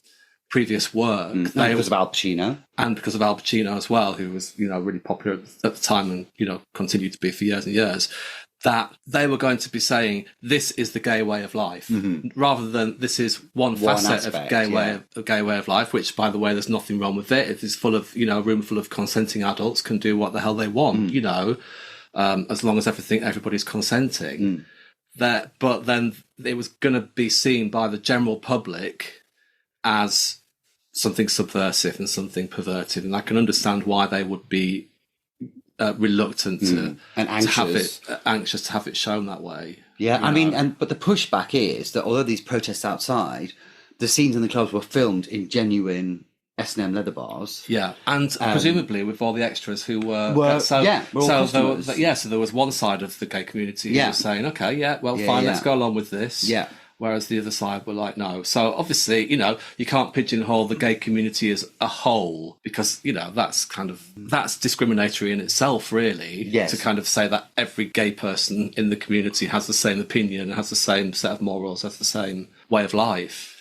previous work. And because of Al Pacino. And because of Al Pacino as well, who was, really popular at the time and, continued to be for years and years. That they were going to be saying, this is the gay way of life, rather than this is one facet aspect, of gay way of life, which, by the way, there's nothing wrong with it. It is full of, a room full of consenting adults can do what the hell they want, as long as everybody's consenting. But then it was going to be seen by the general public as something subversive and something perverted. And I can understand why they would be reluctant and anxious to have it shown that way. Yeah, I mean, but the pushback is that although these protests outside, the scenes in the clubs were filmed in genuine S&M leather bars. Yeah, and presumably with all the extras who were we're all so customers. there was one side of the gay community who Yeah. was saying, okay, fine, let's go along with this. Yeah. Whereas the other side were like, no. So obviously, you can't pigeonhole the gay community as a whole because, that's discriminatory in itself, really. Yes. To kind of say that every gay person in the community has the same opinion, has the same set of morals, has the same way of life.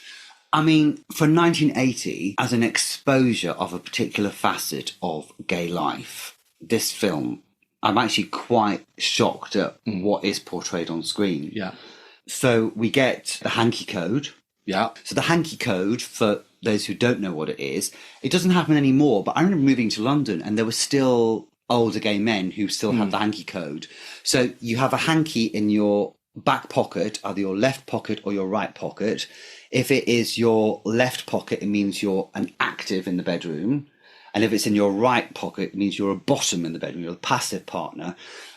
I mean, for 1980, as an exposure of a particular facet of gay life, this film, I'm actually quite shocked at what is portrayed on screen. Yeah. So we get the hanky code. Yeah. So the hanky code, for those who don't know what it is, it doesn't happen anymore. But I remember moving to London and there were still older gay men who still have the hanky code. So you have a hanky in your back pocket, either your left pocket or your right pocket. If it is your left pocket, it means you're an active in the bedroom. And if it's in your right pocket, it means you're a bottom in the bedroom, you're a passive partner.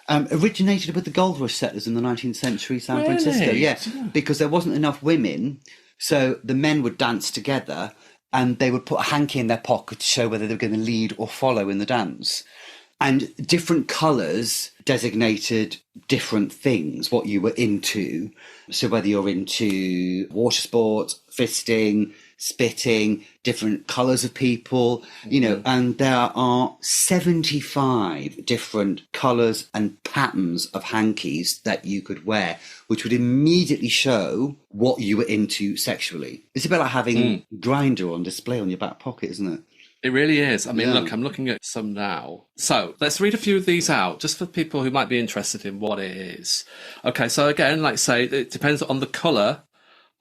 Originated with the gold rush settlers in the 19th century San Francisco. Yeah, because there wasn't enough women. So the men would dance together and they would put a hanky in their pocket to show whether they were going to lead or follow in the dance. And different colours designated different things, what you were into. So whether you're into water sports, fisting, spitting, different colours of people, and there are 75 different colours and patterns of hankies that you could wear, which would immediately show what you were into sexually. It's a bit like having Grindr on display on your back pocket, isn't it? It really is. I mean, look, I'm looking at some now. So let's read a few of these out, just for people who might be interested in what it is. Okay, so again, like say, it depends on the colour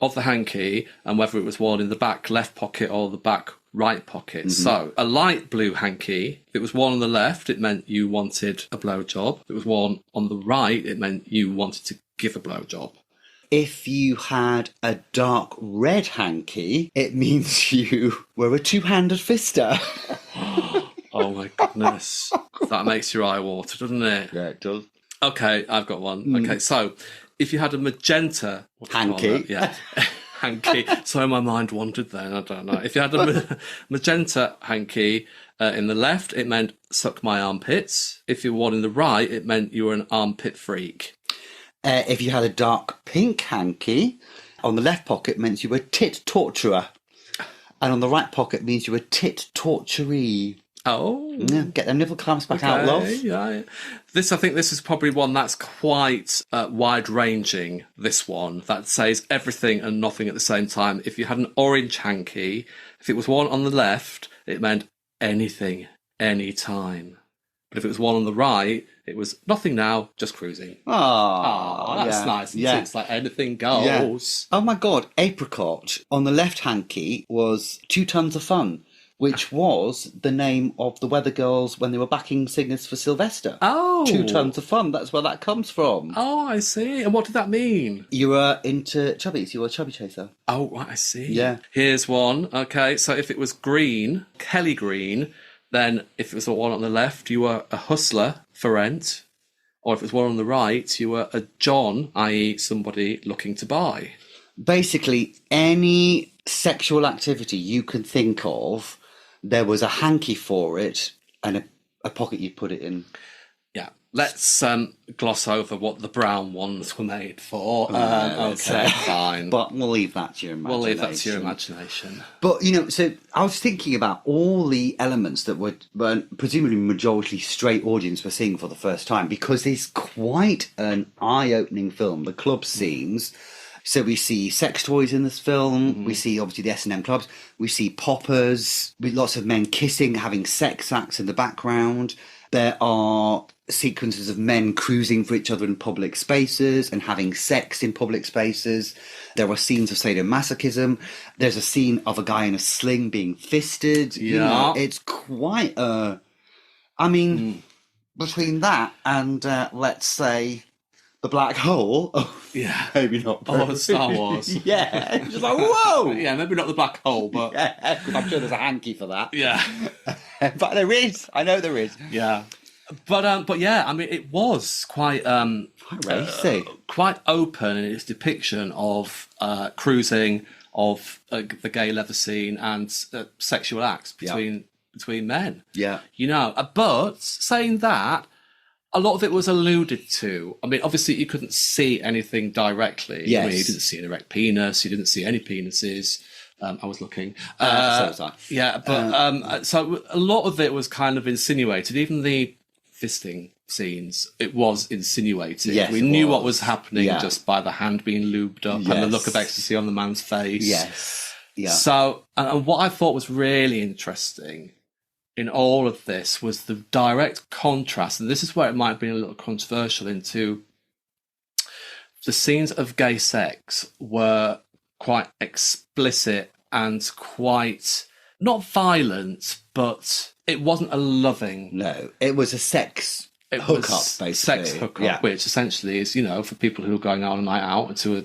of the hanky and whether it was worn in the back left pocket or the back right pocket. Mm-hmm. So a light blue hanky, if it was worn on the left, it meant you wanted a blowjob. If it was worn on the right, it meant you wanted to give a blowjob. If you had a dark red hanky, it means you were a two-handed fister. Oh my goodness. That makes your eye water, doesn't it? Yeah, it does. Okay, I've got one. Okay, so if you had a magenta hanky. Yeah. Hanky. So my mind wandered then, I don't know. If you had a magenta hanky in the left, it meant suck my armpits. If you were one in the right, it meant you were an armpit freak. If you had a dark pink hanky, on the left pocket meant you were tit torturer. And on the right pocket means you were tit torturee. Oh. Yeah, get them nipple clamps back out, love. Yeah. I think this is probably one that's quite wide-ranging, this one, that says everything and nothing at the same time. If you had an orange hanky, if it was one on the left, it meant anything, anytime. But if it was one on the right, it was nothing now, just cruising. Oh, that's nice. Yeah. It's like anything goes. Yeah. Oh my God, apricot on the left hanky was 2 tons of fun, which was the name of the Weather Girls when they were backing singers for Sylvester. Oh. 2 tons of fun, that's where that comes from. Oh, I see. And what did that mean? You were into chubbies, you were a chubby chaser. Oh, right, I see. Yeah. Here's one. Okay, so if it was green, Kelly Green, then if it was the one on the left, you were a hustler for rent. Or if it was one on the right, you were a John, i.e. somebody looking to buy. Basically, any sexual activity you can think of, there was a hanky for it and a pocket you'd put it in. Yeah. Let's gloss over what the brown ones were made for. Okay, fine. But we'll leave that to your imagination. But, so I was thinking about all the elements that were presumably majority straight audience were seeing for the first time, because it's quite an eye-opening film. The club scenes. So we see sex toys in this film. We see, obviously, the S&M clubs. We see poppers. With lots of men kissing, having sex acts in the background. There are sequences of men cruising for each other in public spaces and having sex in public spaces. There are scenes of sadomasochism. There's a scene of a guy in a sling being fisted. Yeah. It's quite a... I mean, between that and, let's say, the black hole... Oh, yeah. Maybe not. Oh, Star Wars. Yeah. It's just like, whoa! Yeah, maybe not the black hole, but... Yeah, because I'm sure there's a hanky for that. Yeah. But there is. I know there is. Yeah. But yeah, I mean, it was quite racy. Quite open in its depiction of cruising, of the gay leather scene and sexual acts between men. Yeah. But saying that, a lot of it was alluded to. I mean, obviously, you couldn't see anything directly. Yes. I mean, you didn't see an erect penis. You didn't see any penises. I was looking. So was I. Yeah, but so a lot of it was kind of insinuated. Even the fisting scenes, it was insinuated. Yes, we it knew was. what was happening just by the hand being lubed up and the look of ecstasy on the man's face. Yes. Yeah. So, and what I thought was really interesting in all of this was the direct contrast, and this is where it might be a little controversial, into the scenes of gay sex were quite explicit and quite, not violent, but it wasn't a loving. No, it was a sex hookup, basically. Sex hookup, which essentially is, for people who are going out on a night out to a,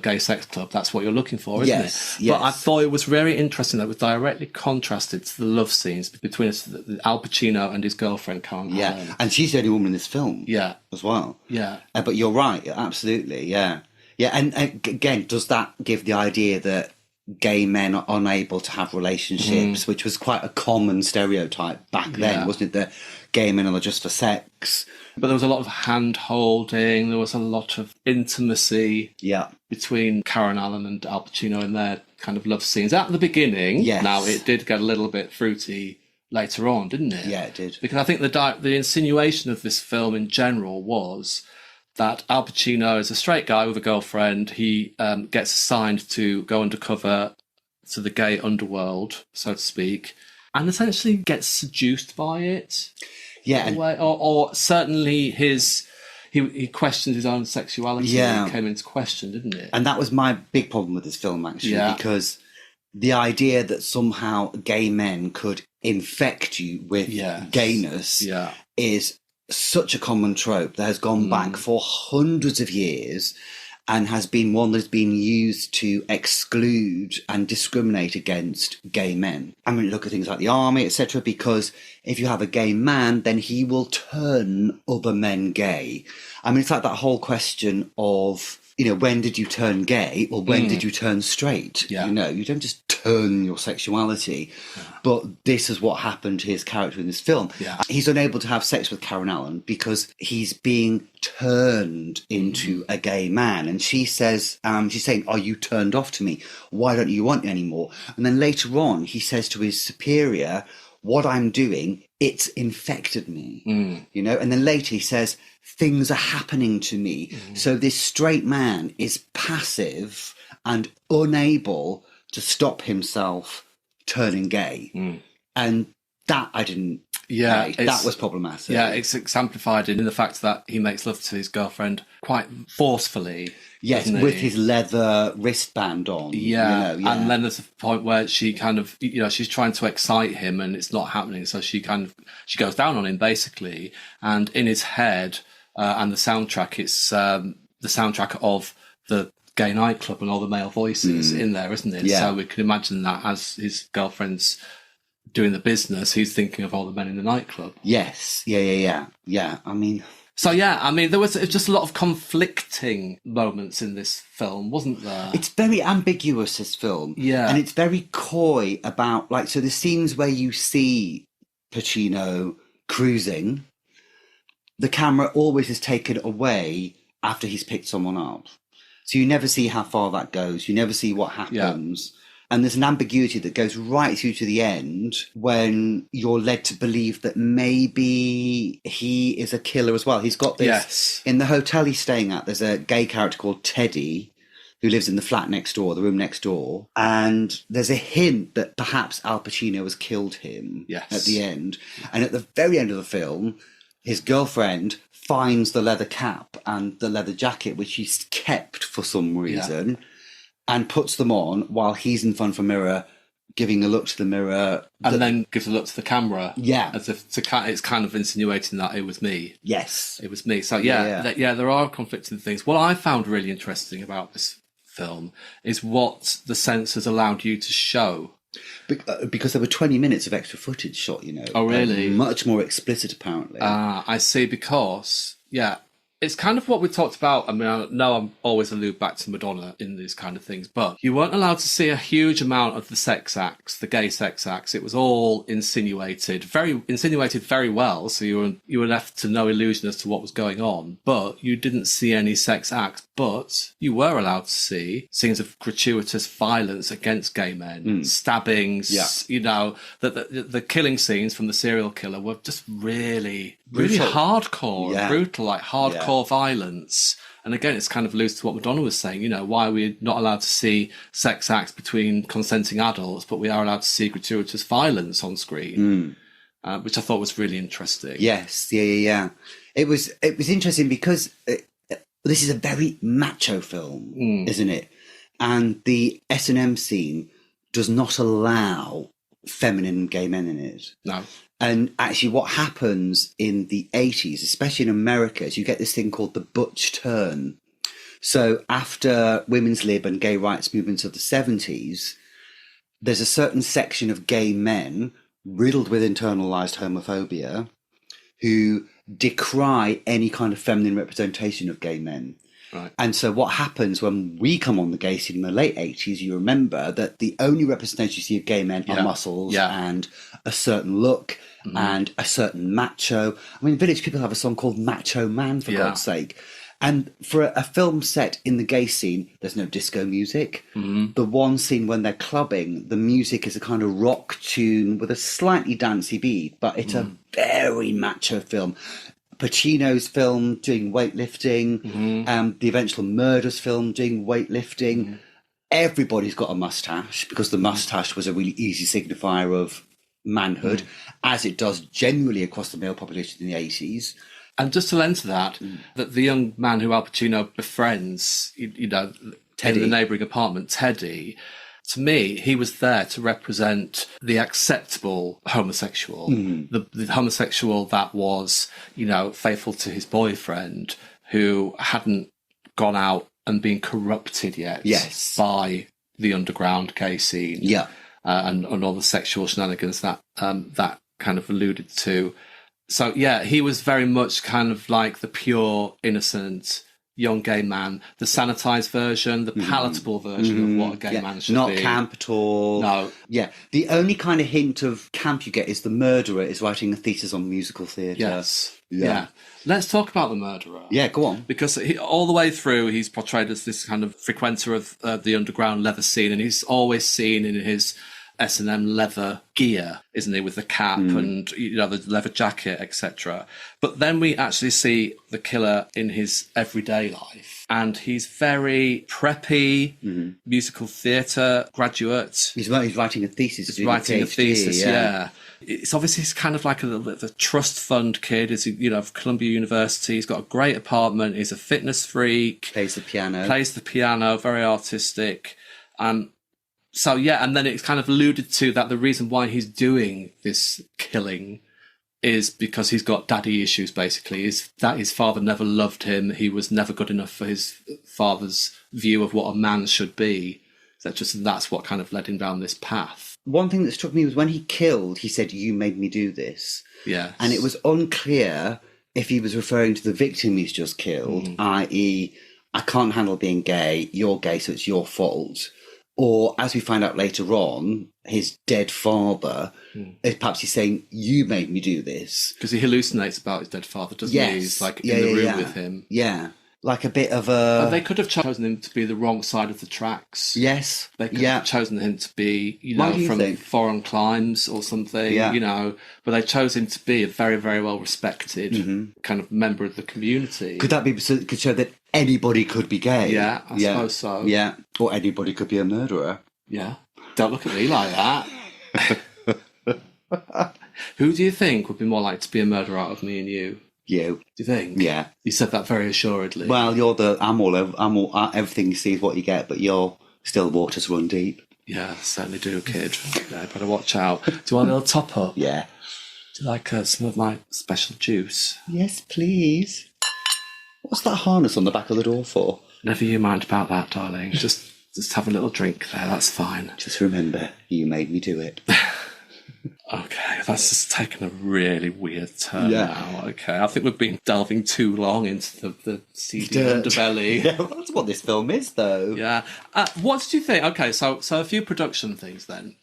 gay sex club, that's what you're looking for, isn't it? Yes. But I thought it was very interesting that it was directly contrasted to the love scenes between Al Pacino and his girlfriend, Karen Yeah, Allen. and she's the only woman in this film. Yeah. As well. Yeah. But you're right, absolutely, yeah. Yeah, and again, does that give the idea that gay men are unable to have relationships, which was quite a common stereotype back then, wasn't it? That gay men are just for sex. But there was a lot of hand-holding, there was a lot of intimacy between Karen Allen and Al Pacino in their kind of love scenes. At the beginning, now it did get a little bit fruity later on, didn't it? Yeah, it did. Because I think the insinuation of this film in general was that Al Pacino is a straight guy with a girlfriend. He gets assigned to go undercover to the gay underworld, so to speak, and essentially gets seduced by it. Yeah. Or certainly he questioned his own sexuality. It came into question, didn't it? And that was my big problem with this film, actually, because the idea that somehow gay men could infect you with gayness is such a common trope that has gone back for hundreds of years and has been one that's been used to exclude and discriminate against gay men. I mean, look at things like the army, etc., because if you have a gay man, then he will turn other men gay. I mean, it's like that whole question of, when did you turn gay? Or when did you turn straight? Yeah. You don't just turn your sexuality. But this is what happened to his character in this film. Yeah. He's unable to have sex with Karen Allen because he's being turned into a gay man. And she says, she's saying, are you turned off to me? Why don't you want me anymore? And then later on, he says to his superior, what I'm doing, it's infected me. And then later he says, things are happening to me. So this straight man is passive and unable to stop himself turning gay. And that I didn't hate. That was problematic. Yeah, it's exemplified in the fact that he makes love to his girlfriend quite forcefully. Yes, with his leather wristband on. And then there's a point where she kind of, she's trying to excite him and it's not happening. So she goes down on him, basically. And in his head and the soundtrack, it's the soundtrack of the gay nightclub and all the male voices in there, isn't it? Yeah. So we can imagine that as his girlfriend's doing the business, he's thinking of all the men in the nightclub. Yes. Yeah. I mean... there was just a lot of conflicting moments in this film, wasn't there? It's very ambiguous, this film. Yeah. And it's very coy about, so the scenes where you see Pacino cruising, the camera always is taken away after he's picked someone up. So you never see how far that goes. You never see what happens. And there's an ambiguity that goes right through to the end when you're led to believe that maybe he is a killer as well. He's got this... Yes. In the hotel he's staying at, there's a gay character called Teddy who lives in the flat next door, the room next door. And there's a hint that perhaps Al Pacino has killed him at the end. And at the very end of the film, his girlfriend finds the leather cap and the leather jacket, which he's kept for some reason, and puts them on while he's in front of a mirror, giving a look to the mirror. And then gives a look to the camera. Yeah. As if it's kind of insinuating that it was me. Yes. It was me. So, there are conflicting things. What I found really interesting about this film is what the censors allowed you to show. Because there were 20 minutes of extra footage shot, Oh, really? Much more explicit, apparently. I see, because, It's kind of what we talked about. I mean, I know I'm always allude back to Madonna in these kind of things, but you weren't allowed to see a huge amount of the sex acts, the gay sex acts. It was all insinuated very well. So you were left to no illusion as to what was going on, but you didn't see any sex acts. But you were allowed to see scenes of gratuitous violence against gay men, stabbings. You know, the killing scenes from the serial killer were just really hardcore, brutal, like hardcore violence. And again, it's kind of alludes to what Madonna was saying, you know, why are we not allowed to see sex acts between consenting adults, but we are allowed to see gratuitous violence on screen, which I thought was really interesting. Yes, yeah. It was interesting because this is a very macho film, isn't it? And the S&M scene does not allow feminine gay men in it. No. And actually what happens in the 80s, especially in America, is you get this thing called the butch turn. So after women's lib and gay rights movements of the 70s, there's a certain section of gay men riddled with internalized homophobia who decry any kind of feminine representation of gay men. Right. And so what happens when we come on the gay scene in the late 80s, you remember that the only representation you see of gay men are muscles and a certain look and a certain macho. I mean, Village People have a song called Macho Man, for God's sake. And for a film set in the gay scene, there's no disco music. The one scene when they're clubbing, the music is a kind of rock tune with a slightly dancey beat, but it's a very macho film. Pacino's film doing weightlifting, the eventual Murders film doing weightlifting. Everybody's got a mustache because the mustache was a really easy signifier of manhood, as it does generally across the male population in the 80s. And just to lend to that, that the young man who Al Pacino befriends, you know, Teddy, in the neighbouring apartment, Teddy, to me, he was there to represent the acceptable homosexual, the homosexual that was, you know, faithful to his boyfriend, who hadn't gone out and been corrupted yet by the underground gay scene, and all the sexual shenanigans that that kind of alluded to. So yeah, he was very much kind of like the pure, innocent young gay man, the sanitized version, the palatable version of what a gay man should be. Not camp at all. No. Yeah. The only kind of hint of camp you get is the murderer is writing a thesis on musical theatre. Yes. Yeah. Let's talk about the murderer. Yeah, go on. Because all the way through, he's portrayed as this kind of frequenter of the underground leather scene, and he's always seen in his S&M leather gear, isn't he, with the cap and, you know, the leather jacket, etc. But then we actually see the killer in his everyday life, and he's very preppy, musical theatre graduate. He's writing a thesis. He's writing a thesis, yeah. It's obviously he's kind of like a trust fund kid. Is, you know, of Columbia University. He's got a great apartment. He's a fitness freak. Plays the piano. Very artistic. So, yeah, and then it's kind of alluded to that the reason why he's doing this killing is because he's got daddy issues, basically. Is that his father never loved him. He was never good enough for his father's view of what a man should be. That's what kind of led him down this path. One thing that struck me was when he killed, he said, "You made me do this." Yeah. And it was unclear if he was referring to the victim he's just killed, i.e., I can't handle being gay, you're gay, so it's your fault. Or, as we find out later on, his dead father, perhaps he's saying, you made me do this. Because he hallucinates about his dead father, doesn't he? He's like in the room with him. Yeah. Like a bit of a... But they could have chosen him to be the wrong side of the tracks. Yes. They could have chosen him to be, you know, from foreign climes or something, you know. But they chose him to be a very, very well-respected kind of member of the community. Could that be so it could show that anybody could be gay? Yeah, I suppose so. Yeah. Or anybody could be a murderer. Yeah. Don't look at me like that. Who do you think would be more likely to be a murderer out of me and you? You. Do you think? Yeah. You said that very assuredly. Well, everything you see is what you get, but you're still waters run deep. Yeah, certainly do, kid. Yeah, better watch out. Do you want a little top up? Yeah. Do you like some of my special juice? Yes, please. What's that harness on the back of the door for? Never you mind about that, darling. Just have a little drink there, that's fine. Just remember, you made me do it. Okay, that's just taken a really weird turn Yeah. now. Okay, I think we've been delving too long into the seedy Dirt. underbelly. Yeah, well, that's what this film is, though. Yeah. What did you think? Okay, so a few production things then.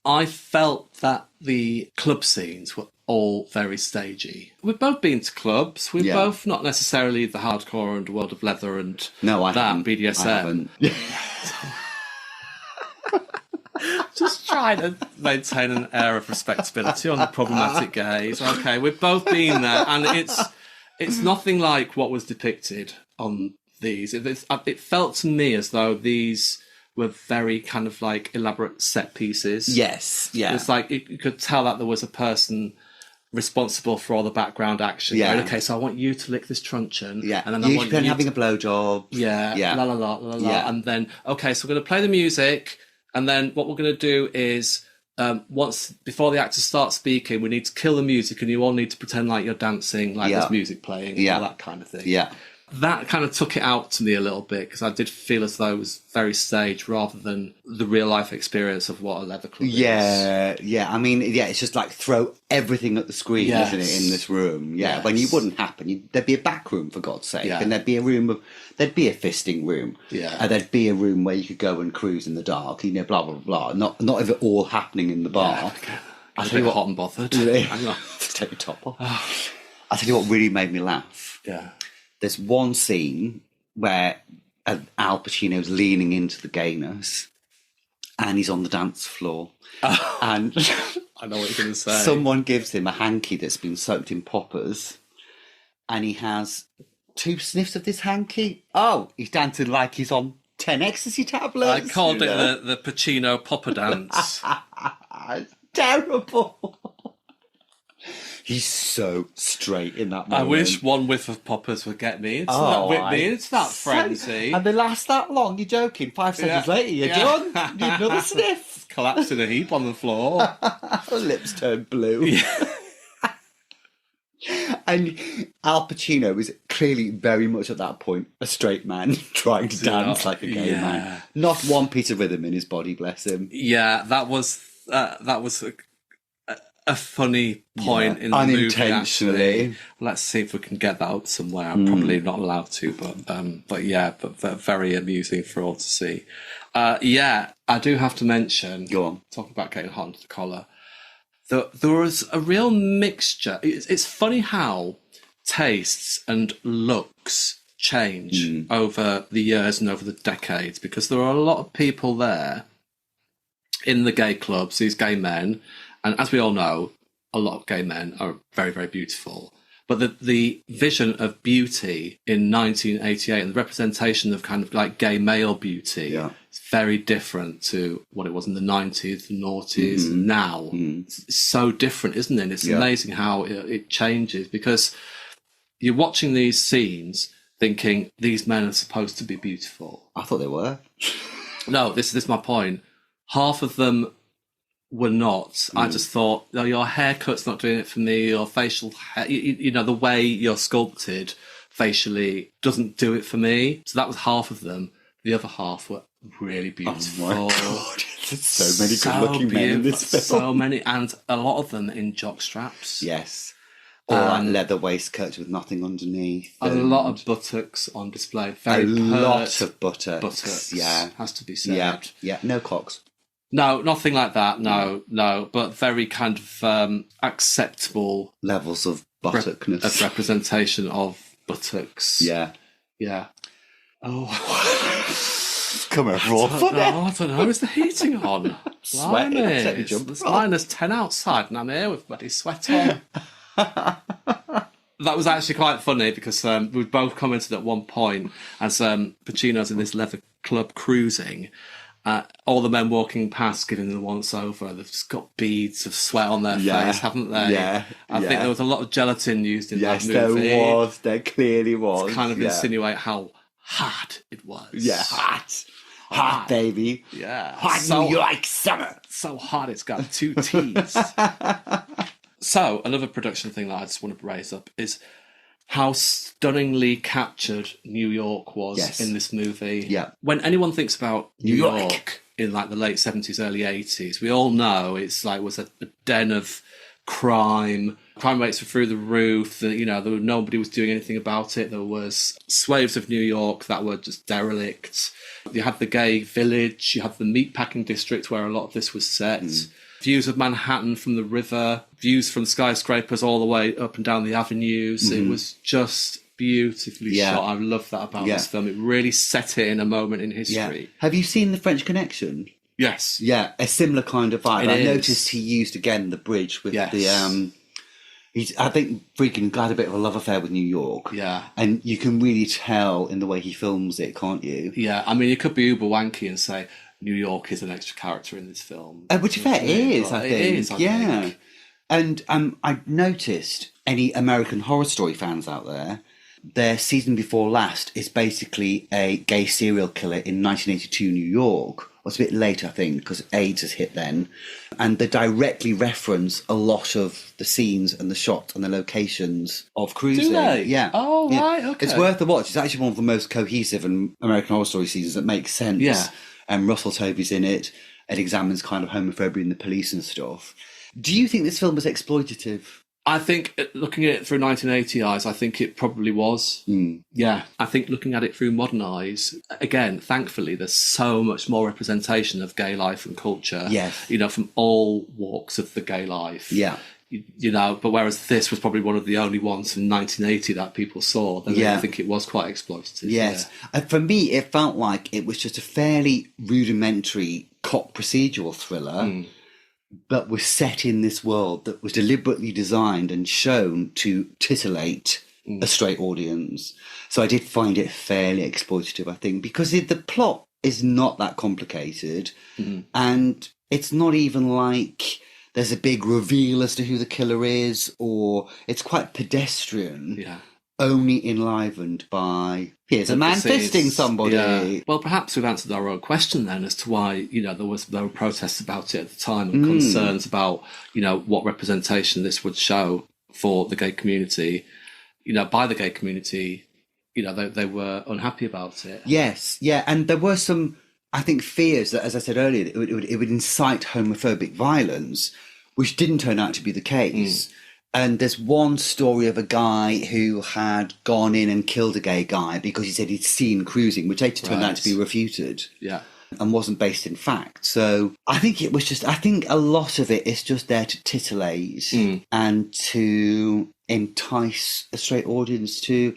I felt that the club scenes were all very stagey. We've both been to clubs. We're both not necessarily the hardcore underworld of leather and No, I that haven't. BDSM. I haven't. Just trying to maintain an air of respectability on the problematic gays. Okay, we've both been there, and it's nothing like what was depicted on these. It felt to me as though these were very kind of like elaborate set pieces. Yes, yeah. It's like you could tell that there was a person responsible for all the background action. Yeah. Right? Okay, so I want you to lick this truncheon. Yeah, And then I want you having a blowjob. Yeah, Yeah. la la la la la. Yeah. And then, okay, so we're going to play the music, and then what we're going to do is, before the actors start speaking, we need to kill the music, and you all need to pretend like you're dancing, like there's music playing, and all that kind of thing. Yeah. That kind of took it out to me a little bit, because I did feel as though it was very staged rather than the real life experience of what a leather club is. Yeah. I mean, it's just like throw everything at the screen, isn't it, in this room? Yeah, Yes. when you wouldn't happen, there'd be a back room, for God's sake, Yeah. and there'd be a fisting room. Yeah. And there'd be a room where you could go and cruise in the dark, blah, blah, blah. Not of it all happening in the bar. I tell you what, hot and bothered. Hang on. Take your top off. I tell you what really made me laugh. Yeah. There's one scene where Al Pacino's leaning into the gayness and he's on the dance floor. And I know what you're going to say. someone gives him a hanky that's been soaked in poppers and he has 2 sniffs of this hanky. Oh, he's dancing like he's on 10 ecstasy tablets. I called it the Pacino popper dance. It's terrible. He's so straight in that moment. I wish one whiff of poppers would get me. It's not whip me. It's that frenzy. And they last that long. You're joking. 5 seconds later, you're done. You need another sniff. Collapsed in a heap on the floor. The lips turn blue. Yeah. And Al Pacino is clearly very much at that point a straight man trying to dance like a gay man. Not one piece of rhythm in his body, bless him. Yeah, that was a funny point in the movie. Unintentionally. Let's see if we can get that up somewhere. I'm probably not allowed to, but very amusing for all to see. I do have to mention. Go on. Talking about getting hot under the collar. There was a real mixture. It's funny how tastes and looks change over the years and over the decades, because there are a lot of people there in the gay clubs, these gay men, and as we all know, a lot of gay men are very, very beautiful. But the vision of beauty in 1988 and the representation of kind of like gay male beauty is very different to what it was in the 90s, the noughties, and now. It's so different, isn't it? It's amazing how it changes, because you're watching these scenes thinking these men are supposed to be beautiful. I thought they were. No, this is my point. Half of them were not. I just thought, oh, your haircut's not doing it for me, your facial hair, the way you're sculpted facially doesn't do it for me. So that was half of them. The other half were really beautiful. Oh my God. There's so many good-looking men in this film. So many, and a lot of them in jock straps. Yes. Or like leather waistcoats with nothing underneath. A lot of buttocks on display. A lot of buttocks. Yeah. Has to be said. Yeah. No cocks. No, nothing like that. No. But very kind of acceptable levels of buttockness. Of representation of buttocks. Yeah. Oh. Come over all funny. I don't know. Is the heating on? Sweating. It's -10 outside and I'm here with bloody sweat on. That was actually quite funny, because we both commented at one point as Pacino's in this leather club cruising. All the men walking past giving them once over, they've just got beads of sweat on their face, haven't they? Yeah. I think there was a lot of gelatin used in that movie. Yes, there was. There clearly was. To kind of insinuate how hot it was. Yeah, hot. Hot, baby. Yeah. Hot New York summer. So hot it's got 2 T's. So, another production thing that I just want to raise up is how stunningly captured New York was in this movie. Yeah. When anyone thinks about New York, in like the late 70s, early 80s. We all know it's like was a den of crime. Crime rates were through the roof. Nobody was doing anything about it. There was swathes of New York that were just derelict. You had the gay village. You had the meatpacking district where a lot of this was set. Views of Manhattan from the river. Views from skyscrapers all the way up and down the avenues. It was just beautifully shot. I love that about this film. It really set it in a moment in history. Yeah. Have you seen The French Connection? Yes. Yeah, a similar kind of vibe. I is. noticed he used again the bridge with the. I think Friedkin had a bit of a love affair with New York. Yeah. And you can really tell in the way he films it, can't you? Yeah, I mean, you could be uber wanky and say New York is an extra character in this film. Which in fact it is, I think. It is, I think. And I noticed any American Horror Story fans out there, their season before last is basically a gay serial killer in 1982 New York. Well, it's a bit late, I think, because AIDS has hit then. And they directly reference a lot of the scenes and the shots and the locations of cruising. Do they? Yeah. Oh, yeah. right, okay. It's worth a watch. It's actually one of the most cohesive and American Horror Story seasons that makes sense. Yeah. And Russell Tovey's in it. It examines kind of homophobia in the police and stuff. Do you think this film was exploitative? I think, looking at it through 1980 eyes, I think it probably was. Yeah. I think looking at it through modern eyes, again, thankfully, there's so much more representation of gay life and culture. Yes. From all walks of the gay life. Yeah. But whereas this was probably one of the only ones from 1980 that people saw, then I think it was quite exploitative. Yes. For me, it felt like it was just a fairly rudimentary cop procedural thriller, but was set in this world that was deliberately designed and shown to titillate a straight audience. So I did find it fairly exploitative, I think, because the plot is not that complicated, and it's not even like there's a big reveal as to who the killer is, or it's quite pedestrian. Yeah. Only enlivened by, here's a man fisting somebody. Yeah. Well, perhaps we've answered our own question then as to why, there were protests about it at the time and concerns about, what representation this would show for the gay community. By the gay community, they were unhappy about it. Yes, yeah. And there were some, I think, fears that, as I said earlier, it would incite homophobic violence, which didn't turn out to be the case. And there's one story of a guy who had gone in and killed a gay guy because he said he'd seen cruising, which later turned out to be refuted. Yeah. And wasn't based in fact. So I think I think a lot of it is just there to titillate and to entice a straight audience to,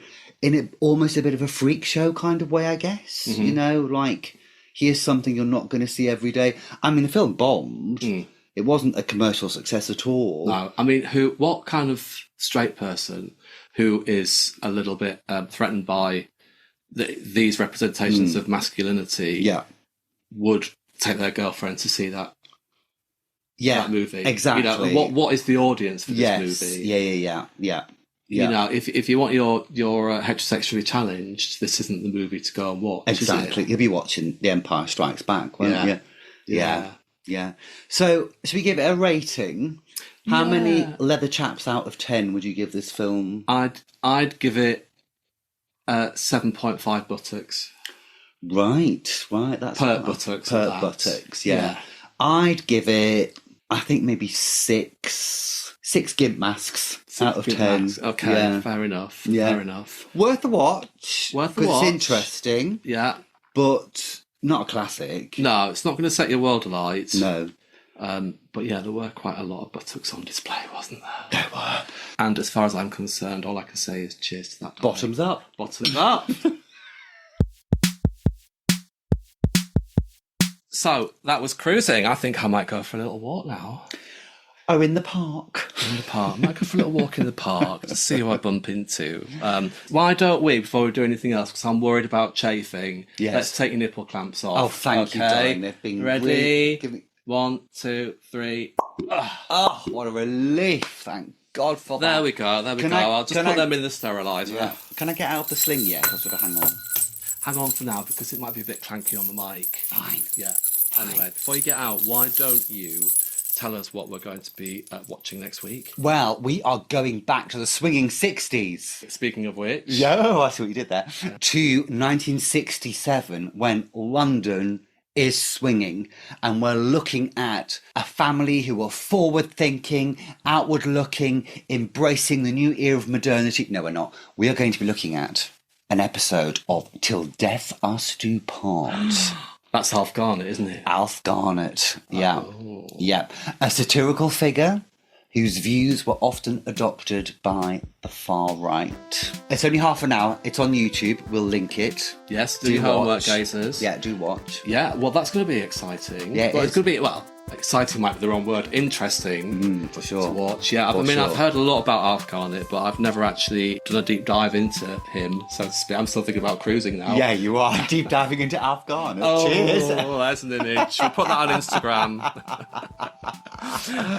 almost a bit of a freak show kind of way, I guess. Like, here's something you're not going to see every day. I mean, the film bombed. It wasn't a commercial success at all. No, I mean, what kind of straight person who is a little bit threatened by these representations of masculinity would take their girlfriend to see that movie? Exactly. What is the audience for this movie? Yeah. If you want your heterosexually challenged, this isn't the movie to go and watch. Exactly. You'll be watching The Empire Strikes Back, won't you? Yeah. So, should we give it a rating? How many leather chaps out of 10 would you give this film? I'd give it 7.5 buttocks. Right. That's per buttocks. Per buttocks. Yeah. I'd give it, I think, maybe 6 gimp masks out of 10. Masks. Okay, fair enough. Yeah. Fair enough. Worth a watch. It's interesting. Yeah. But not a classic. No, it's not going to set your world alight. No. But yeah, there were quite a lot of buttocks on display, wasn't there? There were. And as far as I'm concerned, all I can say is cheers to that. Bottoms up. Bottoms up. So, that was cruising. I think I might go for a little walk now. Oh, in the park. I might go for a little walk in the park to see who I bump into. Why don't we, before we do anything else, because I'm worried about chafing, let's take your nipple clamps off. Oh, thank you, darling. They've been ready. 1, 2, 3. Oh, what a relief. Thank God for that. There we go. I'll just put them in the steriliser. Yeah. Can I get out of the sling yet? I've got to hang on. Hang on for now, because it might be a bit clanky on the mic. Fine. Yeah. Anyway, before you get out, why don't you tell us what we're going to be watching next week? Well, we are going back to the swinging 60s. Speaking of which... I see what you did there. Yeah. To 1967, when London is swinging, and we're looking at a family who are forward-thinking, outward-looking, embracing the new era of modernity. No, we're not. We are going to be looking at an episode of Till Death Us Do Part. That's Alf Garnett, isn't it? Alf Garnett, yeah. Oh. Yeah. A satirical figure whose views were often adopted by the far right. It's only half an hour. It's on YouTube. We'll link it. Yes, do your homework, watch. gazers. Yeah, do watch. Yeah, well, that's going to be exciting. Yeah, well, it's going to be, well, exciting might be the wrong word. Interesting for sure. to watch. Yeah, I mean, I've heard a lot about Alf Garnett, but I've never actually done a deep dive into him, so to speak. I'm still thinking about cruising now. Yeah, you are deep diving into Alf Garnett. Oh, Cheers. that's an image. We'll put that on Instagram.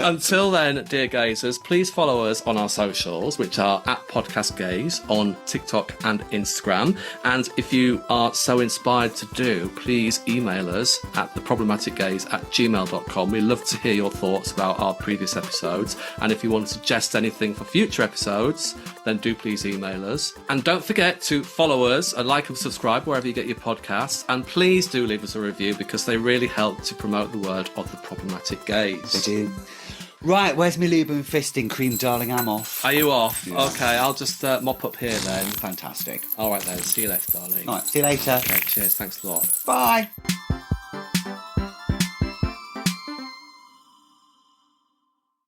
Until then, dear gazers, please follow us on our socials, which are at Podcast Gaze on TikTok and Instagram. And if you are so inspired to do, please email us at theproblematicgaze@gmail.com. We love to hear your thoughts about our previous episodes. And if you want to suggest anything for future episodes, then do please email us. And don't forget to follow us and like and subscribe wherever you get your podcasts. And please do leave us a review because they really help to promote the word of the problematic gaze. They do. Right, where's my lube and fisting cream, darling? I'm off. Are you off? Yeah. Okay, I'll just mop up here then. Fantastic. All right then, see you later, darling. All right, see you later. Okay, cheers, thanks a lot. Bye.